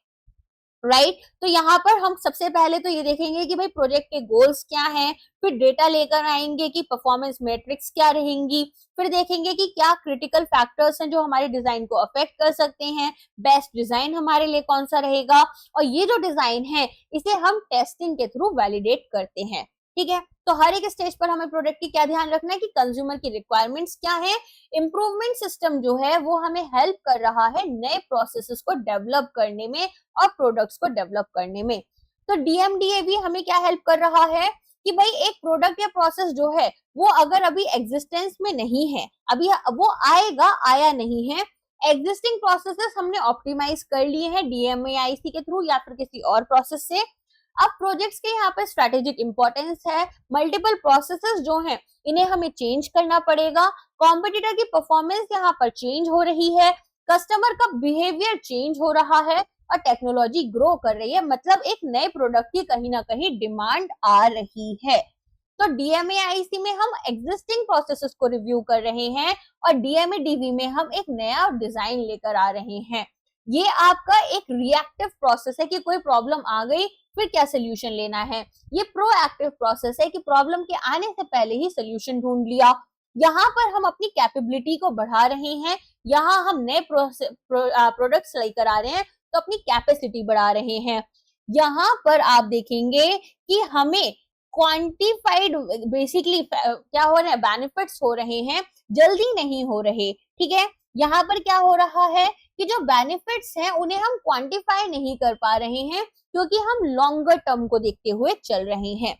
राइट। तो यहाँ पर हम सबसे पहले तो ये देखेंगे कि भाई प्रोजेक्ट के गोल्स क्या हैं, फिर डेटा लेकर आएंगे कि परफॉर्मेंस मैट्रिक्स क्या रहेंगी, फिर देखेंगे कि क्या क्रिटिकल फैक्टर्स हैं जो हमारे डिजाइन को अफेक्ट कर सकते हैं, बेस्ट डिजाइन हमारे लिए कौन सा रहेगा, और ये जो डिजाइन है इसे हम टेस्टिंग के थ्रू वैलिडेट करते हैं, ठीक है। तो हर एक स्टेज पर हमें प्रोडक्ट की क्या ध्यान रखना है कि कंज्यूमर की रिक्वायरमेंट्स क्या है, इम्प्रूवमेंट सिस्टम जो है वो हमें हेल्प कर रहा है नए प्रोसेसेस को डेवलप करने में और प्रोडक्ट्स को डेवलप करने में। तो डीएमडीए हमें क्या हेल्प कर रहा है कि भाई एक प्रोडक्ट या प्रोसेस जो है वो अगर अभी एग्जिस्टेंस में नहीं है, अभी वो आएगा, आया नहीं है, एग्जिस्टिंग प्रोसेसेस हमने ऑप्टिमाइज कर लिए हैं डीएमएआईसी के थ्रू या फिर किसी और प्रोसेस से। अब प्रोजेक्ट्स के यहाँ पर स्ट्रेटेजिक इंपॉर्टेंस है, मल्टीपल प्रोसेसेस जो हैं इन्हें हमें चेंज करना पड़ेगा, कॉम्पिटिटर की परफॉर्मेंस यहाँ पर चेंज हो रही है, कस्टमर का बिहेवियर चेंज हो रहा है, और टेक्नोलॉजी ग्रो कर रही है, मतलब एक नए प्रोडक्ट की कहीं ना कहीं डिमांड आ रही है। तो डीएमएआईसी में हम एग्जिस्टिंग प्रोसेसेस को रिव्यू कर रहे हैं, और डीएमएडीवी में हम एक नया डिजाइन लेकर आ रहे हैं। ये आपका एक रिएक्टिव प्रोसेस है कि कोई प्रॉब्लम आ गई फिर क्या सोल्यूशन लेना है। ये प्रोएक्टिव प्रोसेस है कि प्रॉब्लम के आने से पहले ही सोल्यूशन ढूंढ लिया। यहाँ पर हम अपनी कैपेबिलिटी को बढ़ा रहे हैं, यहाँ हम नए प्रोडक्ट्स लेकर आ रहे हैं तो अपनी कैपेसिटी बढ़ा रहे हैं। यहाँ पर आप देखेंगे कि हमें क्वांटिफाइड बेसिकली क्या हो रहा है, बेनिफिट्स हो रहे हैं, जल्दी नहीं हो रहे, ठीक है। यहाँ पर क्या हो रहा है कि जो बेनिफिट्स हैं उन्हें हम क्वांटिफाई नहीं कर पा रहे हैं क्योंकि हम लॉन्गर टर्म को देखते हुए चल रहे हैं,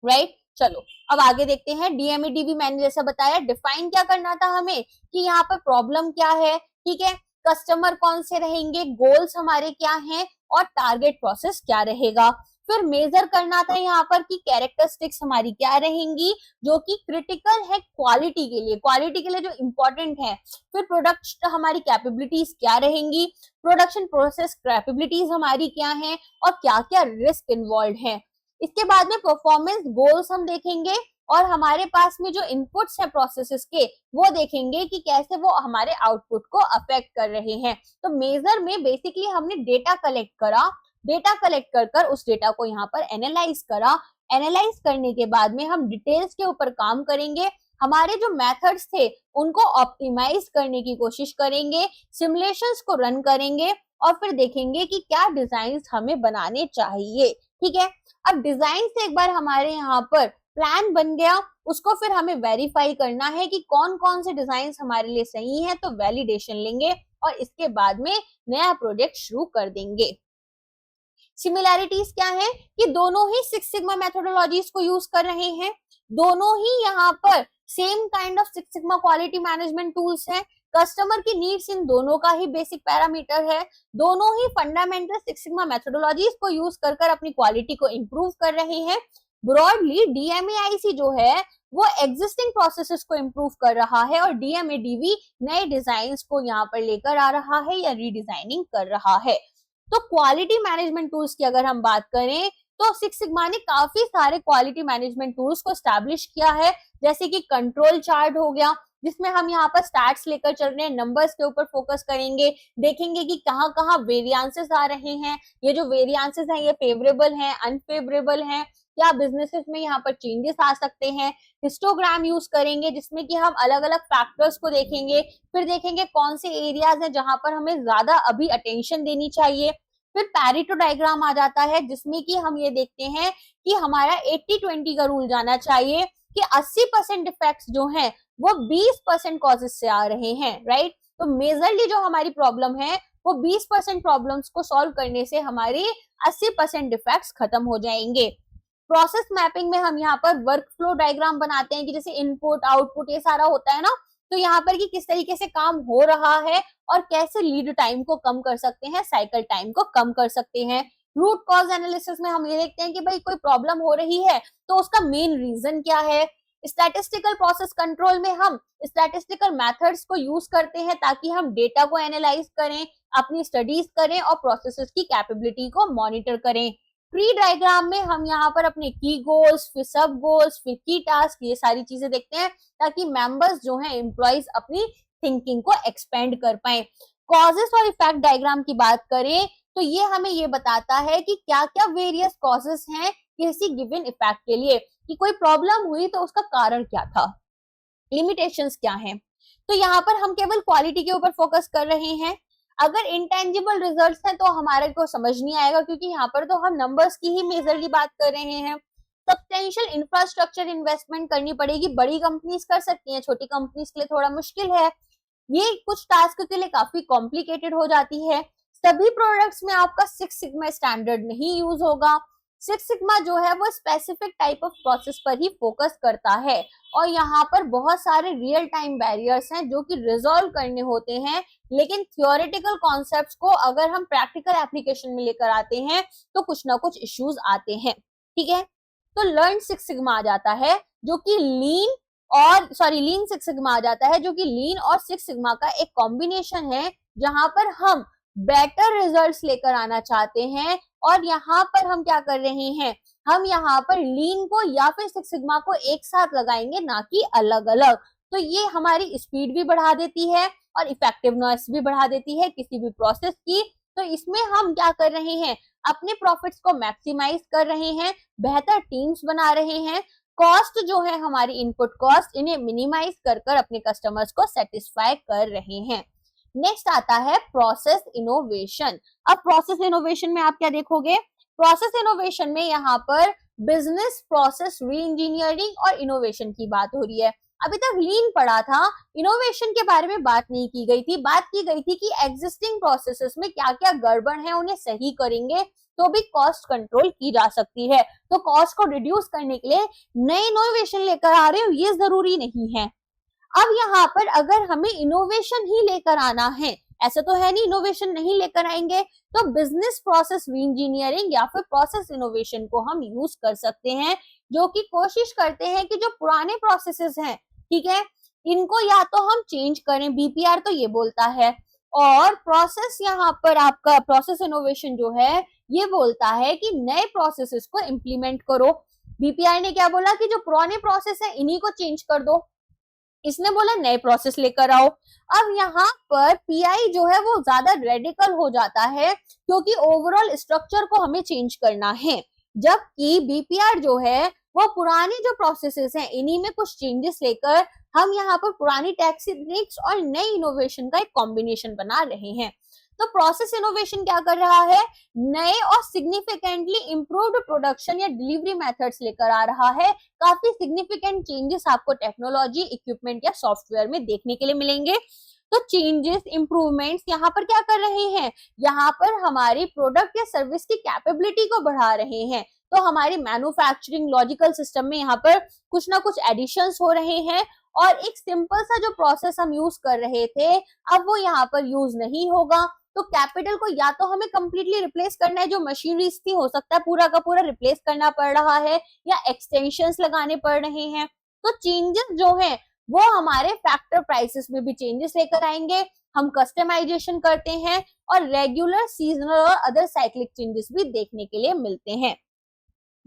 राइट। चलो अब आगे देखते हैं। डीएमएडीवी मैंने जैसा बताया, डिफाइन क्या करना था हमें कि यहाँ पर प्रॉब्लम क्या है, ठीक है, कस्टमर कौन से रहेंगे, गोल्स हमारे क्या हैं, और टारगेट प्रोसेस क्या रहेगा। फिर मेजर करना था यहाँ पर कि कैरेक्टरिस्टिक्स हमारी क्या रहेंगी जो कि क्रिटिकल है क्वालिटी के लिए जो इंपॉर्टेंट है। फिर प्रोडक्ट हमारी कैपेबिलिटीज क्या रहेंगी, प्रोडक्शन प्रोसेस कैपेबिलिटीज हमारी क्या है, और क्या क्या रिस्क इन्वॉल्व है। इसके बाद में परफॉर्मेंस गोल्स हम देखेंगे, और हमारे पास में जो इनपुट्स है प्रोसेसेस के वो देखेंगे कि कैसे वो हमारे आउटपुट को अफेक्ट कर रहे हैं। तो मेजर में बेसिकली हमने डेटा कलेक्ट करा, डेटा कलेक्ट कर उस डेटा को यहाँ पर एनालाइज करा, एनालाइज करने के बाद में हम डिटेल्स के ऊपर काम करेंगे, हमारे जो मेथड्स थे उनको ऑप्टिमाइज करने की कोशिश करेंगे, सिमुलेशंस को रन करेंगे, और फिर देखेंगे कि क्या डिजाइन हमें बनाने चाहिए, ठीक है। अब डिजाइन से एक बार हमारे यहाँ पर प्लान बन गया, उसको फिर हमें वेरीफाई करना है कि कौन कौन से डिजाइन हमारे लिए सही है, तो वैलिडेशन लेंगे और इसके बाद में नया प्रोजेक्ट शुरू कर देंगे। सिमिलैरिटीज क्या है कि दोनों ही सिक्स सिग्मा मेथोडोलॉजीज को यूज कर रहे हैं, दोनों ही यहाँ पर same kind of six sigma quality management tools हैं, कस्टमर की नीड्स इन दोनों का ही बेसिक पैरामीटर है, दोनों ही फंडामेंटल सिक्स सिग्मा मेथोडोलॉजीज को यूज कर अपनी क्वालिटी को इंप्रूव कर रहे हैं। ब्रॉडली डीएमएआईसी जो है वो एग्जिस्टिंग प्रोसेसेस को इंप्रूव कर रहा है, और डीएमएडीवी नए डिजाइन्स को यहाँ पर लेकर आ रहा है या रीडिजाइनिंग कर रहा है। तो क्वालिटी मैनेजमेंट टूल्स की अगर हम बात करें तो सिक्स सिग्मा ने काफी सारे क्वालिटी मैनेजमेंट टूल्स को स्टैब्लिश किया है, जैसे कि कंट्रोल चार्ट हो गया, जिसमें हम यहाँ पर स्टैट्स लेकर चल रहे हैं, नंबर्स के ऊपर फोकस करेंगे, देखेंगे कि कहाँ कहाँ वेरिएंसेस आ रहे हैं, ये जो वेरिएंसेस हैं ये फेवरेबल हैं, अनफेवरेबल हैं, क्या बिजनेसेस में यहाँ पर चेंजेस आ सकते हैं। हिस्टोग्राम यूज करेंगे जिसमें कि हम अलग अलग फैक्टर्स को देखेंगे, फिर देखेंगे कौन से एरियाज हैं जहां पर हमें ज्यादा अभी अटेंशन देनी चाहिए, फिर पैरेटो डायग्राम आ जाता है, जिसमें कि हम ये देखते हैं कि हमारा 80-20 का रूल जाना चाहिए कि 80% डिफेक्ट्स जो हैं वो 20% कॉजेस से आ रहे हैं, राइट। तो मेजरली जो हमारी प्रॉब्लम है वो 20% प्रॉब्लम्स को सॉल्व करने से हमारी 80% डिफेक्ट्स खत्म हो जाएंगे। प्रोसेस मैपिंग में हम यहाँ पर वर्क फ्लो डायग्राम बनाते हैं कि जैसे इनपुट आउटपुट ये सारा होता है ना, तो यहाँ पर कि किस तरीके से काम हो रहा है और कैसे लीड टाइम को कम कर सकते हैं, साइकिल टाइम को कम कर सकते हैं। रूट कॉज एनालिसिस में हम ये देखते हैं कि भाई कोई प्रॉब्लम हो रही है तो उसका मेन रीजन क्या है। स्टैटिस्टिकल प्रोसेस कंट्रोल में हम स्टैटिस्टिकल मेथड्स को यूज करते हैं ताकि हम डेटा को एनालाइज करें, अपनी स्टडीज करें और प्रोसेसेस की कैपेबिलिटी को मॉनिटर करें। ट्री डायग्राम में हम यहाँ पर अपने की गोल्स, फिर सब गोल्स, फिर की टास्क, ये सारी चीजें देखते हैं ताकि मेंबर्स जो हैं एम्प्लॉइज अपनी थिंकिंग को एक्सपेंड कर पाए। कॉजेस और इफेक्ट डायग्राम की बात करें तो ये हमें ये बताता है कि क्या क्या वेरियस कॉजेस हैं किसी गिवन इफेक्ट के लिए, कि कोई प्रॉब्लम हुई तो उसका कारण क्या था, लिमिटेशंस क्या हैं। तो यहाँ पर हम केवल क्वालिटी के ऊपर फोकस कर रहे हैं। अगर इंटेंजिबल रिजल्ट्स हैं तो हमारे को समझ नहीं आएगा, क्योंकि यहाँ पर तो हम नंबर्स की ही मेजरली बात कर रहे हैं। सब्सटेंशियल इंफ्रास्ट्रक्चर इन्वेस्टमेंट करनी पड़ेगी, बड़ी कंपनीज कर सकती हैं, छोटी कंपनीज के लिए थोड़ा मुश्किल है, ये कुछ टास्क के लिए काफी कॉम्प्लिकेटेड हो जाती है। सभी प्रोडक्ट्स में आपका 6 सिग्मा स्टैंडर्ड नहीं यूज होगा। 6 सिग्मा जो है वो स्पेसिफिक टाइप ऑफ प्रोसेस पर ही फोकस करता है और यहाँ पर बहुत सारे रियल टाइम बैरियर्स हैं जो कि रिजॉल्व करने होते हैं, लेकिन थियोरेटिकल कॉन्सेप्ट्स को अगर हम प्रैक्टिकल एप्लीकेशन में लेकर आते हैं तो कुछ ना कुछ इश्यूज आते हैं, ठीक है। तो लर्न 6 सिग्मा आ जाता है जो कि लीन 6 सिग्मा आ जाता है जो कि लीन और 6 सिग्मा का एक कॉम्बिनेशन है, जहां पर हम बेटर रिजल्ट्स लेकर आना चाहते हैं। और यहाँ पर हम क्या कर रहे हैं, हम यहाँ पर लीन को या फिर 6 सिग्मा को एक साथ लगाएंगे, ना कि अलग अलग। तो ये हमारी स्पीड भी बढ़ा देती है और इफेक्टिवनेस भी बढ़ा देती है किसी भी प्रोसेस की। तो इसमें हम क्या कर रहे हैं, अपने प्रॉफिट्स को मैक्सिमाइज कर रहे हैं, बेहतर टीम्स बना रहे हैं, कॉस्ट जो है हमारी इनपुट कॉस्ट इन्हें मिनिमाइज कर अपने कस्टमर्स को सेटिस्फाई कर रहे हैं। नेक्स्ट आता है प्रोसेस इनोवेशन। अब प्रोसेस इनोवेशन में आप क्या देखोगे, प्रोसेस इनोवेशन में यहाँ पर बिजनेस प्रोसेस री इंजीनियरिंग और इनोवेशन की बात हो रही है। अभी तक लीन पढ़ा था, इनोवेशन के बारे में बात नहीं की गई थी। बात की गई थी कि एग्जिस्टिंग प्रोसेसेस में क्या क्या गड़बड़ है उन्हें सही करेंगे तो भी कॉस्ट कंट्रोल की जा सकती है। तो कॉस्ट को रिड्यूस करने के लिए नए इनोवेशन लेकर आ रहे हो ये जरूरी नहीं है। अब यहाँ पर अगर हमें इनोवेशन ही लेकर आना है, ऐसा तो है नहीं इनोवेशन नहीं लेकर आएंगे, तो बिजनेस प्रोसेस री इंजीनियरिंग या फिर प्रोसेस इनोवेशन को हम यूज कर सकते हैं, जो कि कोशिश करते हैं कि जो पुराने प्रोसेसेस हैं, ठीक है, इनको या तो हम चेंज करें, बीपीआर तो ये बोलता है। और प्रोसेस यहाँ पर आपका प्रोसेस इनोवेशन जो है ये बोलता है कि नए प्रोसेसेस को इम्प्लीमेंट करो। बीपीआर ने क्या बोला कि जो पुराने प्रोसेस है इन्हीं को चेंज कर दो, इसने बोला नए प्रोसेस लेकर आओ। अब यहाँ पर पीआई जो है वो ज्यादा रेडिकल हो जाता है क्योंकि ओवरऑल स्ट्रक्चर को हमें चेंज करना है, जबकि बीपीआर जो है वो पुरानी जो प्रोसेसेस हैं इन्हीं में कुछ चेंजेस लेकर हम यहाँ पर पुरानी टेक्निक्स और नई इनोवेशन का एक कॉम्बिनेशन बना रहे हैं। तो प्रोसेस इनोवेशन क्या कर रहा है, नए और सिग्निफिकेंटली इंप्रूव्ड प्रोडक्शन या डिलीवरी मेथड्स लेकर आ रहा है। काफी सिग्निफिकेंट चेंजेस आपको टेक्नोलॉजी, इक्विपमेंट या सॉफ्टवेयर में देखने के लिए मिलेंगे। तो चेंजेस, इंप्रूवमेंट्स यहाँ पर क्या कर रहे हैं, यहाँ पर हमारी प्रोडक्ट या सर्विस की कैपेबिलिटी को बढ़ा रहे हैं। तो हमारी मैन्युफैक्चरिंग लॉजिकल सिस्टम में यहाँ पर कुछ ना कुछ एडिशंस हो रहे हैं और एक सिंपल सा जो प्रोसेस हम यूज कर रहे थे अब वो यहाँ पर यूज नहीं होगा। तो कैपिटल को या तो हमें कंप्लीटली रिप्लेस करना है, जो मशीनरी थी हो सकता है पूरा का पूरा रिप्लेस करना पड़ रहा है, या एक्सटेंशंस लगाने पड़ रहे हैं। तो चेंजेस जो है वो हमारे फैक्टर प्राइसेस में भी चेंजेस लेकर आएंगे। हम कस्टमाइजेशन करते हैं और रेगुलर, सीजनल और अदर साइक्लिक चेंजेस भी देखने के लिए मिलते हैं।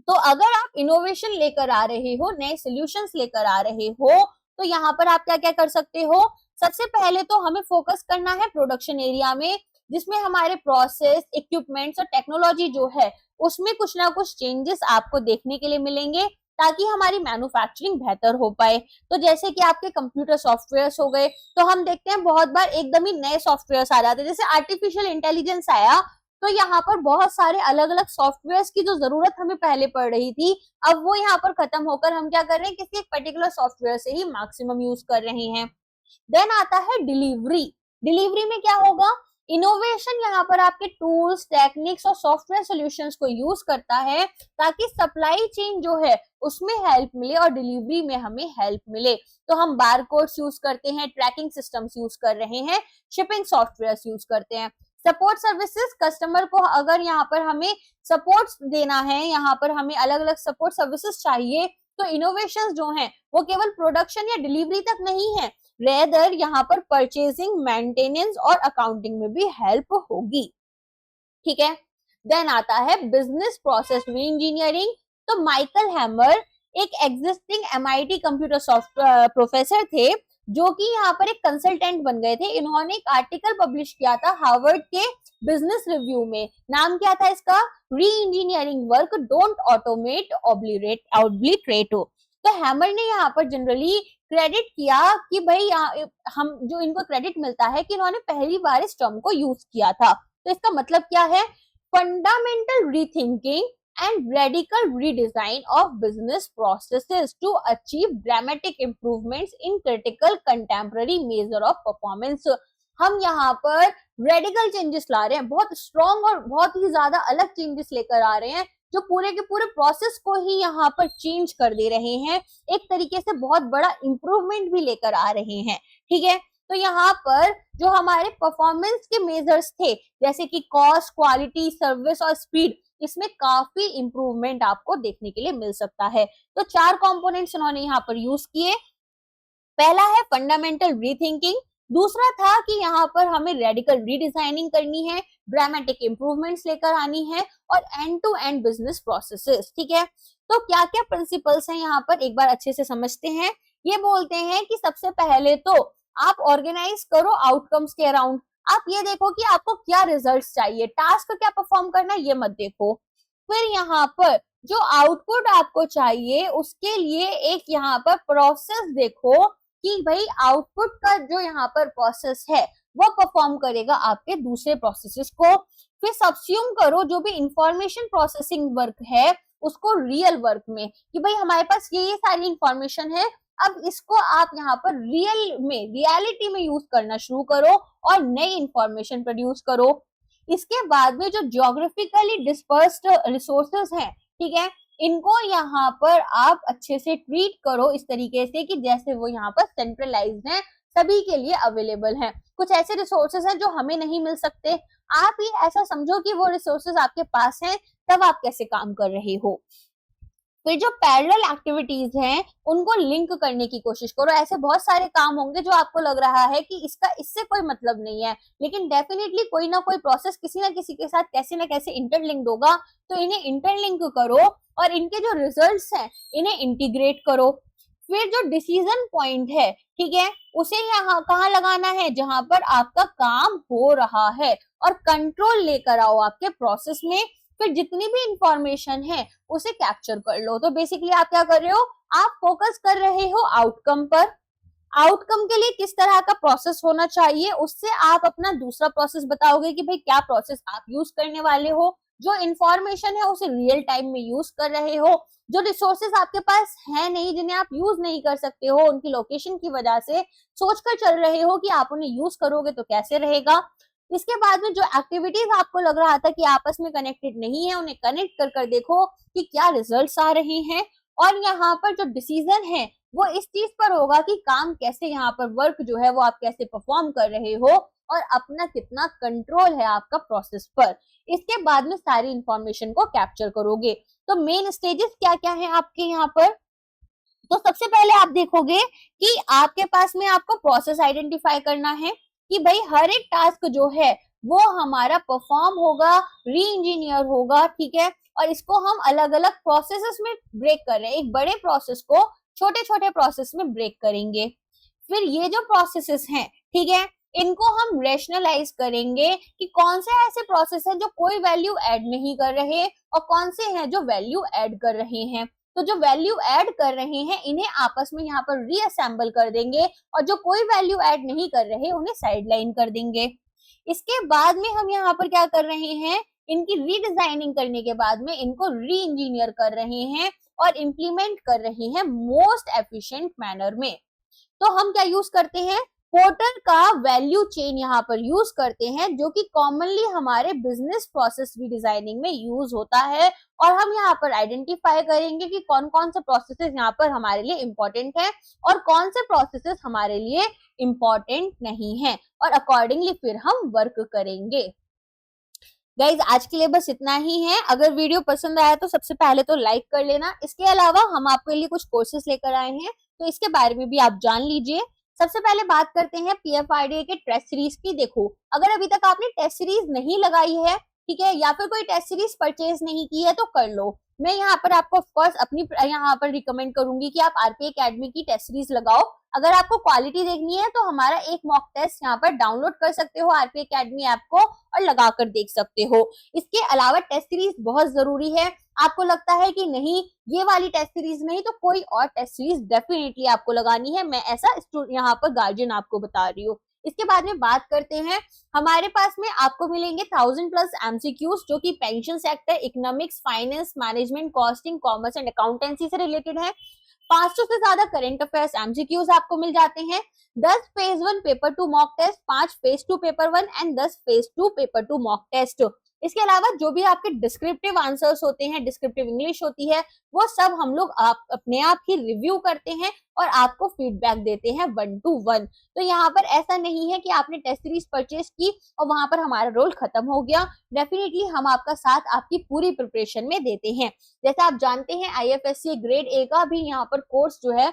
तो अगर आप इनोवेशन लेकर आ रहे हो, नए सॉल्यूशंस लेकर आ रहे हो, तो यहाँ पर आप क्या क्या कर सकते हो, सबसे पहले तो हमें फोकस करना है प्रोडक्शन एरिया में, जिसमें हमारे प्रोसेस, इक्विपमेंट्स और टेक्नोलॉजी जो है उसमें कुछ ना कुछ चेंजेस आपको देखने के लिए मिलेंगे ताकि हमारी मैन्युफैक्चरिंग बेहतर हो पाए। तो जैसे कि आपके कंप्यूटर सॉफ्टवेयर्स हो गए, तो हम देखते हैं बहुत बार एकदम ही नए सॉफ्टवेयर्स आ जाते हैं, जैसे आर्टिफिशियल इंटेलिजेंस आया तो यहाँ पर बहुत सारे अलग अलग सॉफ्टवेयर की जो जरूरत हमें पहले पड़ रही थी, अब वो यहाँ पर खत्म होकर हम क्या कर रहे हैं, किसी एक पर्टिकुलर सॉफ्टवेयर से ही मैक्सिमम यूज कर रहे हैं। देन आता है डिलीवरी। डिलीवरी में क्या होगा, इनोवेशन यहाँ पर आपके टूल्स, टेक्निक्स और सॉफ्टवेयर सॉल्यूशंस को यूज करता है ताकि सप्लाई चेन जो है उसमें हेल्प मिले और डिलीवरी में हमें हेल्प मिले। तो हम बारकोड्स यूज करते हैं, ट्रैकिंग सिस्टम्स यूज कर रहे हैं, शिपिंग सॉफ्टवेयर यूज करते हैं। सपोर्ट सर्विसेज, कस्टमर को अगर यहाँ पर हमें सपोर्ट देना है, यहाँ पर हमें अलग अलग सपोर्ट सर्विसेज चाहिए, तो इनोवेशंस जो हैं वो केवल प्रोडक्शन या डिलीवरी तक नहीं है, रेदर यहाँ पर परचेजिंग, मेंटेनेंस और अकाउंटिंग में भी हेल्प होगी। ठीक है। देन आता है बिजनेस प्रोसेस री इंजीनियरिंग। तो माइकल हैमर एक existing MIT computer software professor थे, जो कि यहाँ पर एक कंसल्टेंट बन गए थे। इन्होंने एक आर्टिकल पब्लिश किया था हार्वर्ड के बिजनेस रिव्यू में। नाम क्या था इसका, re engineering work don't automate ऑब्लिटरेटो। तो हैमर ने यहाँ पर जनरली क्रेडिट किया कि भाई हम जो इनको क्रेडिट मिलता है कि इन्होंने पहली बार इस टर्म को यूज किया था। तो इसका मतलब क्या है, fundamental rethinking and radical redesign of business processes to achieve dramatic improvements in critical contemporary measure of performance। हम यहाँ पर रेडिकल चेंजेस ला रहे हैं, बहुत स्ट्रॉन्ग और बहुत ही ज्यादा अलग चेंजेस लेकर आ रहे हैं, जो पूरे के पूरे प्रोसेस को ही यहाँ पर चेंज कर दे रहे हैं, एक तरीके से बहुत बड़ा इंप्रूवमेंट भी लेकर आ रहे हैं। ठीक है। तो यहाँ पर जो हमारे परफॉर्मेंस के मेजर्स थे, जैसे कि कॉस्ट, क्वालिटी, सर्विस और स्पीड, इसमें काफी इंप्रूवमेंट आपको देखने के लिए मिल सकता है। तो 4 कंपोनेंट्स उन्होंने यहाँ पर यूज किए। पहला है फंडामेंटल रीथिंकिंग, दूसरा था कि यहाँ पर हमें रेडिकल रीडिजाइनिंग करनी है, ड्रामेटिक इंप्रूवमेंट्स लेकर आनी है, और end to end business processes. ठीक है। तो क्या क्या प्रिंसिपल्स हैं यहाँ पर एक बार अच्छे से समझते हैं। ये बोलते हैं कि सबसे पहले तो आप ऑर्गेनाइज करो आउटकम्स के अराउंड। आप ये देखो कि आपको क्या रिजल्ट्स चाहिए, टास्क क्या परफॉर्म करना है ये मत देखो। फिर यहाँ पर जो आउटपुट आपको चाहिए उसके लिए एक यहाँ पर प्रोसेस देखो कि भाई आउटपुट का जो यहाँ पर प्रोसेस है वो परफॉर्म करेगा आपके दूसरे प्रोसेसेस को। फिर सब्स्यूम करो जो भी इंफॉर्मेशन प्रोसेसिंग वर्क है उसको रियल वर्क में, कि भाई हमारे पास ये सारी इंफॉर्मेशन है, अब इसको आप यहाँ पर रियलिटी में यूज करना शुरू करो और नई इंफॉर्मेशन प्रोड्यूस करो। इसके बाद में जो ज्योग्राफिकली डिस्पर्स्ड रिसोर्सेज हैं, ठीक है, इनको यहाँ पर आप अच्छे से ट्रीट करो इस तरीके से कि जैसे वो यहाँ पर सेंट्रलाइज्ड हैं, सभी के लिए अवेलेबल हैं। कुछ ऐसे रिसोर्सेज हैं जो हमें नहीं मिल सकते, आप ही ऐसा समझो कि वो रिसोर्सेज आपके पास हैं, तब आप कैसे काम कर रहे हो। फिर जो पैरेलल एक्टिविटीज हैं उनको लिंक करने की कोशिश करो। ऐसे बहुत सारे काम होंगे जो आपको लग रहा है कि इसका इससे कोई मतलब नहीं है, लेकिन डेफिनेटली कोई ना कोई प्रोसेस किसी ना किसी के साथ कैसे ना कैसे इंटरलिंक्ड होगा, तो इन्हें इंटरलिंक करो और इनके जो रिजल्ट्स हैं इन्हें इंटीग्रेट करो। फिर जो डिसीजन पॉइंट है, ठीक है, उसे यहाँ कहाँ लगाना है, जहां पर आपका काम हो रहा है, और कंट्रोल लेकर आओ आपके प्रोसेस में। फिर जितनी भी इंफॉर्मेशन है उसे कैप्चर कर लो। तो बेसिकली आप क्या कर रहे हो, आप फोकस कर रहे हो आउटकम पर। आउटकम के लिए किस तरह का प्रोसेस होना चाहिए, उससे आप अपना दूसरा प्रोसेस बताओगे कि भाई क्या प्रोसेस आप यूज करने वाले हो। जो इंफॉर्मेशन है उसे रियल टाइम में यूज कर रहे हो। जो रिसोर्सेज आपके पास है नहीं, जिन्हें आप यूज नहीं कर सकते हो उनकी लोकेशन की वजह से, सोचकर चल रहे हो कि आप उन्हें यूज करोगे तो कैसे रहेगा। इसके बाद में जो एक्टिविटीज आपको लग रहा था कि आपस में कनेक्टेड नहीं है, उन्हें कनेक्ट कर कर देखो कि क्या रिजल्ट्स आ रहे हैं। और यहाँ पर जो डिसीजन है वो इस चीज पर होगा कि काम कैसे, यहाँ पर वर्क जो है वो आप कैसे परफॉर्म कर रहे हो और अपना कितना कंट्रोल है आपका प्रोसेस पर। इसके बाद में सारी इंफॉर्मेशन को कैप्चर करोगे। तो मेन स्टेजेस क्या क्या है आपके यहाँ पर, तो सबसे पहले आप देखोगे कि आपके पास में आपको प्रोसेस आइडेंटिफाई करना है कि भाई हर एक टास्क जो है वो हमारा परफॉर्म होगा, री इंजीनियर होगा, ठीक है, और इसको हम अलग अलग प्रोसेसेस में ब्रेक कर रहे हैं। एक बड़े प्रोसेस को छोटे छोटे प्रोसेस में ब्रेक करेंगे। फिर ये जो प्रोसेसेस हैं, ठीक है, इनको हम रैशनलाइज करेंगे कि कौन से ऐसे प्रोसेस हैं जो कोई वैल्यू ऐड नहीं कर रहे और कौन से हैं जो वैल्यू ऐड कर रहे हैं। तो जो वैल्यू ऐड कर रहे हैं इन्हें आपस में यहाँ पर रीअसेंबल कर देंगे, और जो कोई वैल्यू ऐड नहीं कर रहे उन्हें साइडलाइन कर देंगे। इसके बाद में हम यहाँ पर क्या कर रहे हैं, इनकी रीडिजाइनिंग करने के बाद में इनको री इंजीनियर कर रहे हैं और इम्प्लीमेंट कर रहे हैं मोस्ट एफिशिएंट मैनर में। तो हम क्या यूज करते हैं, पोर्टर का वैल्यू चेन यहाँ पर यूज करते हैं, जो कि कॉमनली हमारे बिजनेस प्रोसेस रीडिजाइनिंग में यूज होता है। और हम यहाँ पर आइडेंटिफाई करेंगे कि कौन कौन से प्रोसेसेस यहाँ पर हमारे लिए इंपॉर्टेंट है और कौन से प्रोसेसेस हमारे लिए इंपॉर्टेंट नहीं है, और अकॉर्डिंगली फिर हम वर्क करेंगे। गाइज आज के लिए बस इतना ही है। अगर वीडियो पसंद आया तो सबसे पहले तो लाइक कर लेना। इसके अलावा हम आपके लिए कुछ कोर्सेज लेकर आए हैं, तो इसके बारे में भी आप जान लीजिए। सबसे पहले बात करते हैं PFRDA के टेस्ट सीरीज की। देखो, अगर अभी तक आपने टेस्ट सीरीज नहीं लगाई है, ठीक है, या फिर कोई टेस्ट सीरीज परचेज नहीं की है, तो कर लो। मैं यहाँ पर आपको ऑफकोर्स अपनी यहाँ पर रिकमेंड करूंगी कि आप RPA एकेडमी की टेस्ट सीरीज लगाओ। अगर आपको क्वालिटी देखनी है तो हमारा एक मॉक टेस्ट यहाँ पर डाउनलोड कर सकते हो RPA एकेडमी ऐप को और लगा कर देख सकते हो। इसके अलावा टेस्ट सीरीज बहुत जरूरी है। आपको लगता है कि नहीं ये वाली टेस्ट सीरीज नहीं, तो कोई और टेस्ट सीरीज डेफिनेटली आपको लगानी है। मैं ऐसा यहाँ पर गार्जियन आपको बता रही हूँ। इसके बाद में बात करते हैं, हमारे पास में आपको मिलेंगे 1000+ MCQs, जो कि pension sector, economics, finance, management, costing, commerce and accountancy से रिलेटेड है। 500 से ज्यादा करंट अफेयर्स MCQs आपको मिल जाते हैं। 10 phase 1 paper 2 mock test, 5 phase 2 paper 1 and 10 phase 2 paper 2 mock test. इसके अलावा जो भी आपके डिस्क्रिप्टिव आंसर्स होते हैं, डिस्क्रिप्टिव इंग्लिश होती है, वो सब हम लोग अपने आप ही रिव्यू करते हैं और आपको फीडबैक देते हैं 1 to 1। तो यहाँ पर ऐसा नहीं है कि आपने टेस्ट सीरीज परचेज की और वहां पर हमारा रोल खत्म हो गया। डेफिनेटली हम आपका साथ आपकी पूरी प्रिपरेशन में देते हैं। जैसे आप जानते हैं IFSC ग्रेड A का भी यहाँ पर कोर्स जो है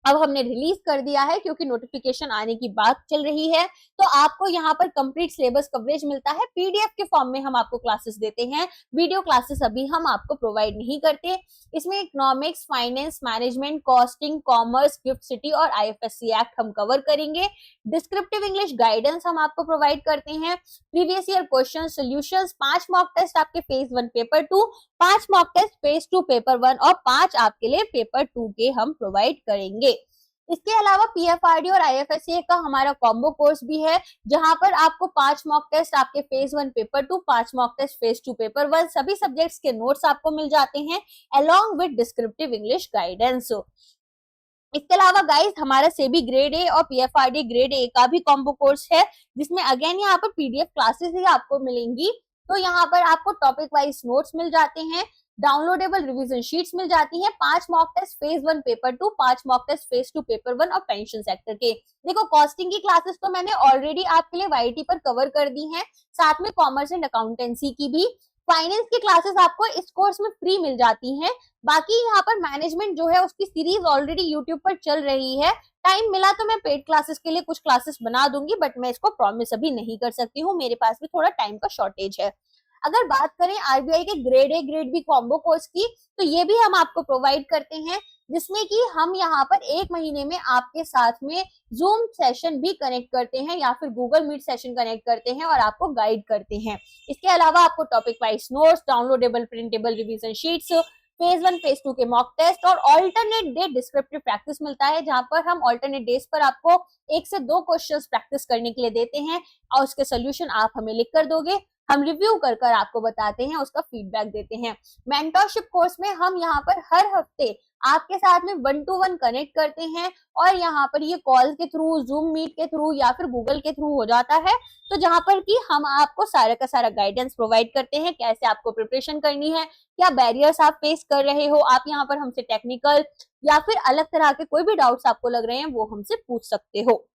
अब हमने रिलीज कर दिया है, क्योंकि नोटिफिकेशन आने की बात चल रही है। तो आपको यहाँ पर कंप्लीट सिलेबस कवरेज मिलता है, PDF के फॉर्म में हम आपको क्लासेस देते हैं। वीडियो क्लासेस अभी हम आपको प्रोवाइड नहीं करते। इसमें economics, finance, management, costing, commerce, gift city और IFSC एक्ट हम कवर करेंगे। डिस्क्रिप्टिव इंग्लिश गाइडेंस हम आपको प्रोवाइड करते हैं। Previous year question solutions, 5 mock test आपके phase 1 paper 2, 5 mock test phase 2 paper 1 और 5 आपके लिए पेपर 2 के हम प्रोवाइड करेंगे। इसके अलावा PFRDA और IFSC का हमारा कॉम्बो कोर्स भी है, जहां पर आपको 5 मॉक टेस्ट आपके phase 1 paper 2, 5 mock test phase 2 paper 1, सभी सब्जेक्ट्स के नोट्स आपको मिल जाते हैं along with descriptive English guidance. इसके अलावा गाइस हमारा सेबी ग्रेड A और PFRDA ग्रेड A का भी कॉम्बो कोर्स है, जिसमें अगेन यहाँ पर PDF क्लासेस ही आपको मिलेंगी। तो यहाँ पर आपको टॉपिक वाइज नोट्स मिल जाते हैं, डाउनलोडेबल रिवीजन शीट्स मिल जाती हैं, 5 mock test phase 1 paper 2, 5 mock test phase 2 paper 1 और पेंशन सेक्टर के। देखो, कॉस्टिंग की क्लासेस तो मैंने ऑलरेडी आपके लिए YT पर कवर कर दी हैं, साथ में कॉमर्स एंड अकाउंटेंसी की भी। फाइनेंस की क्लासेस आपको इस कोर्स में फ्री मिल जाती हैं। बाकी यहाँ पर मैनेजमेंट जो है उसकी सीरीज ऑलरेडी यूट्यूब पर चल रही है। टाइम मिला तो मैं पेड क्लासेस के लिए कुछ क्लासेस बना दूंगी, बट मैं इसको प्रॉमिस अभी नहीं कर सकती हूँ, मेरे पास भी थोड़ा टाइम का शॉर्टेज है। अगर बात करें RBI के grade A grade B combo course की, तो ये भी हम आपको प्रोवाइड करते हैं, जिसमें कि हम यहाँ पर 1 महीने में आपके साथ में जूम सेशन भी कनेक्ट करते हैं या फिर गूगल मीट सेशन कनेक्ट करते हैं और आपको गाइड करते हैं। इसके अलावा आपको topic wise notes, downloadable printable revision sheets, phase 1 phase 2 के मॉक टेस्ट और ऑल्टरनेट डे डिस्क्रिप्टिव प्रैक्टिस मिलता है, जहां पर हम ऑल्टरनेट डेज पर आपको 1 से 2 क्वेश्चंस प्रैक्टिस करने के लिए देते हैं और उसके सोल्यूशन आप हमें लिख कर दोगे, हम रिव्यू कर आपको बताते हैं, उसका फीडबैक देते हैं। मेंटरशिप कोर्स में हम यहाँ पर हर हफ्ते आपके साथ में 1 to 1 कनेक्ट करते हैं और यहाँ पर ये कॉल के थ्रू, जूम मीट के थ्रू या फिर गूगल के थ्रू हो जाता है। तो जहाँ पर कि हम आपको सारा का सारा गाइडेंस प्रोवाइड करते हैं, कैसे आपको प्रिपरेशन करनी है, क्या बैरियर्स आप फेस कर रहे हो, आप यहाँ पर हमसे टेक्निकल या फिर अलग तरह के कोई भी डाउट्स आपको लग रहे हैं वो हमसे पूछ सकते हो।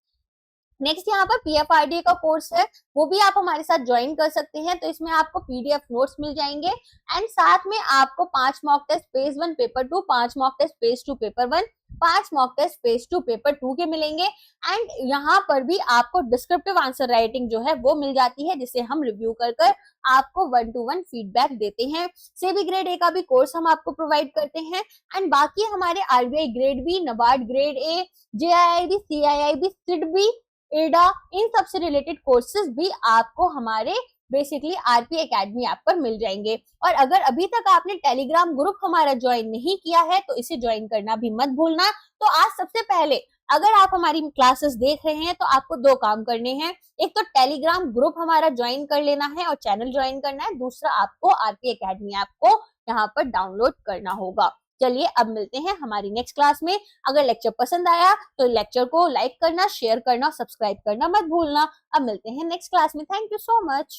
नेक्स्ट यहाँ पर PFRDA का कोर्स है, वो भी आप हमारे साथ ज्वाइन कर सकते हैं। तो इसमें आपको PDF नोट्स मिल जाएंगे एंड साथ में आपको 5 mock test phase 1 paper 2, 5 mock test phase 2 paper 1, 5 mock test phase 2 paper 2 के मिलेंगे एंड यहाँ पर भी आपको डिस्क्रिप्टिव आंसर राइटिंग जो है वो मिल जाती है, जिसे हम रिव्यू कर आपको 1 to 1 फीडबैक देते हैं। सेबी ग्रेड A का भी कोर्स हम आपको प्रोवाइड करते हैं एंड बाकी हमारे RBI grade B, NABARD grade A, JIIB, CIIB, SIDBI, एडा, इन सब से रिलेटेड कोर्सेज भी आपको हमारे बेसिकली RPA एकेडमी ऐप पर मिल जाएंगे। और अगर अभी तक आपने टेलीग्राम ग्रुप हमारा ज्वाइन नहीं किया है तो इसे ज्वाइन करना भी मत भूलना। तो आज सबसे पहले अगर आप हमारी क्लासेस देख रहे हैं तो आपको 2 काम करने हैं। एक तो टेलीग्राम ग्रुप हमारा ज्वाइन कर लेना है और चैनल ज्वाइन करना है। दूसरा आपको आरपी एकेडमी ऐप को यहाँ पर डाउनलोड करना होगा। चलिए अब मिलते हैं हमारी नेक्स्ट क्लास में। अगर लेक्चर पसंद आया तो लेक्चर को लाइक करना, शेयर करना, सब्सक्राइब करना मत भूलना। अब मिलते हैं नेक्स्ट क्लास में। Thank you so much.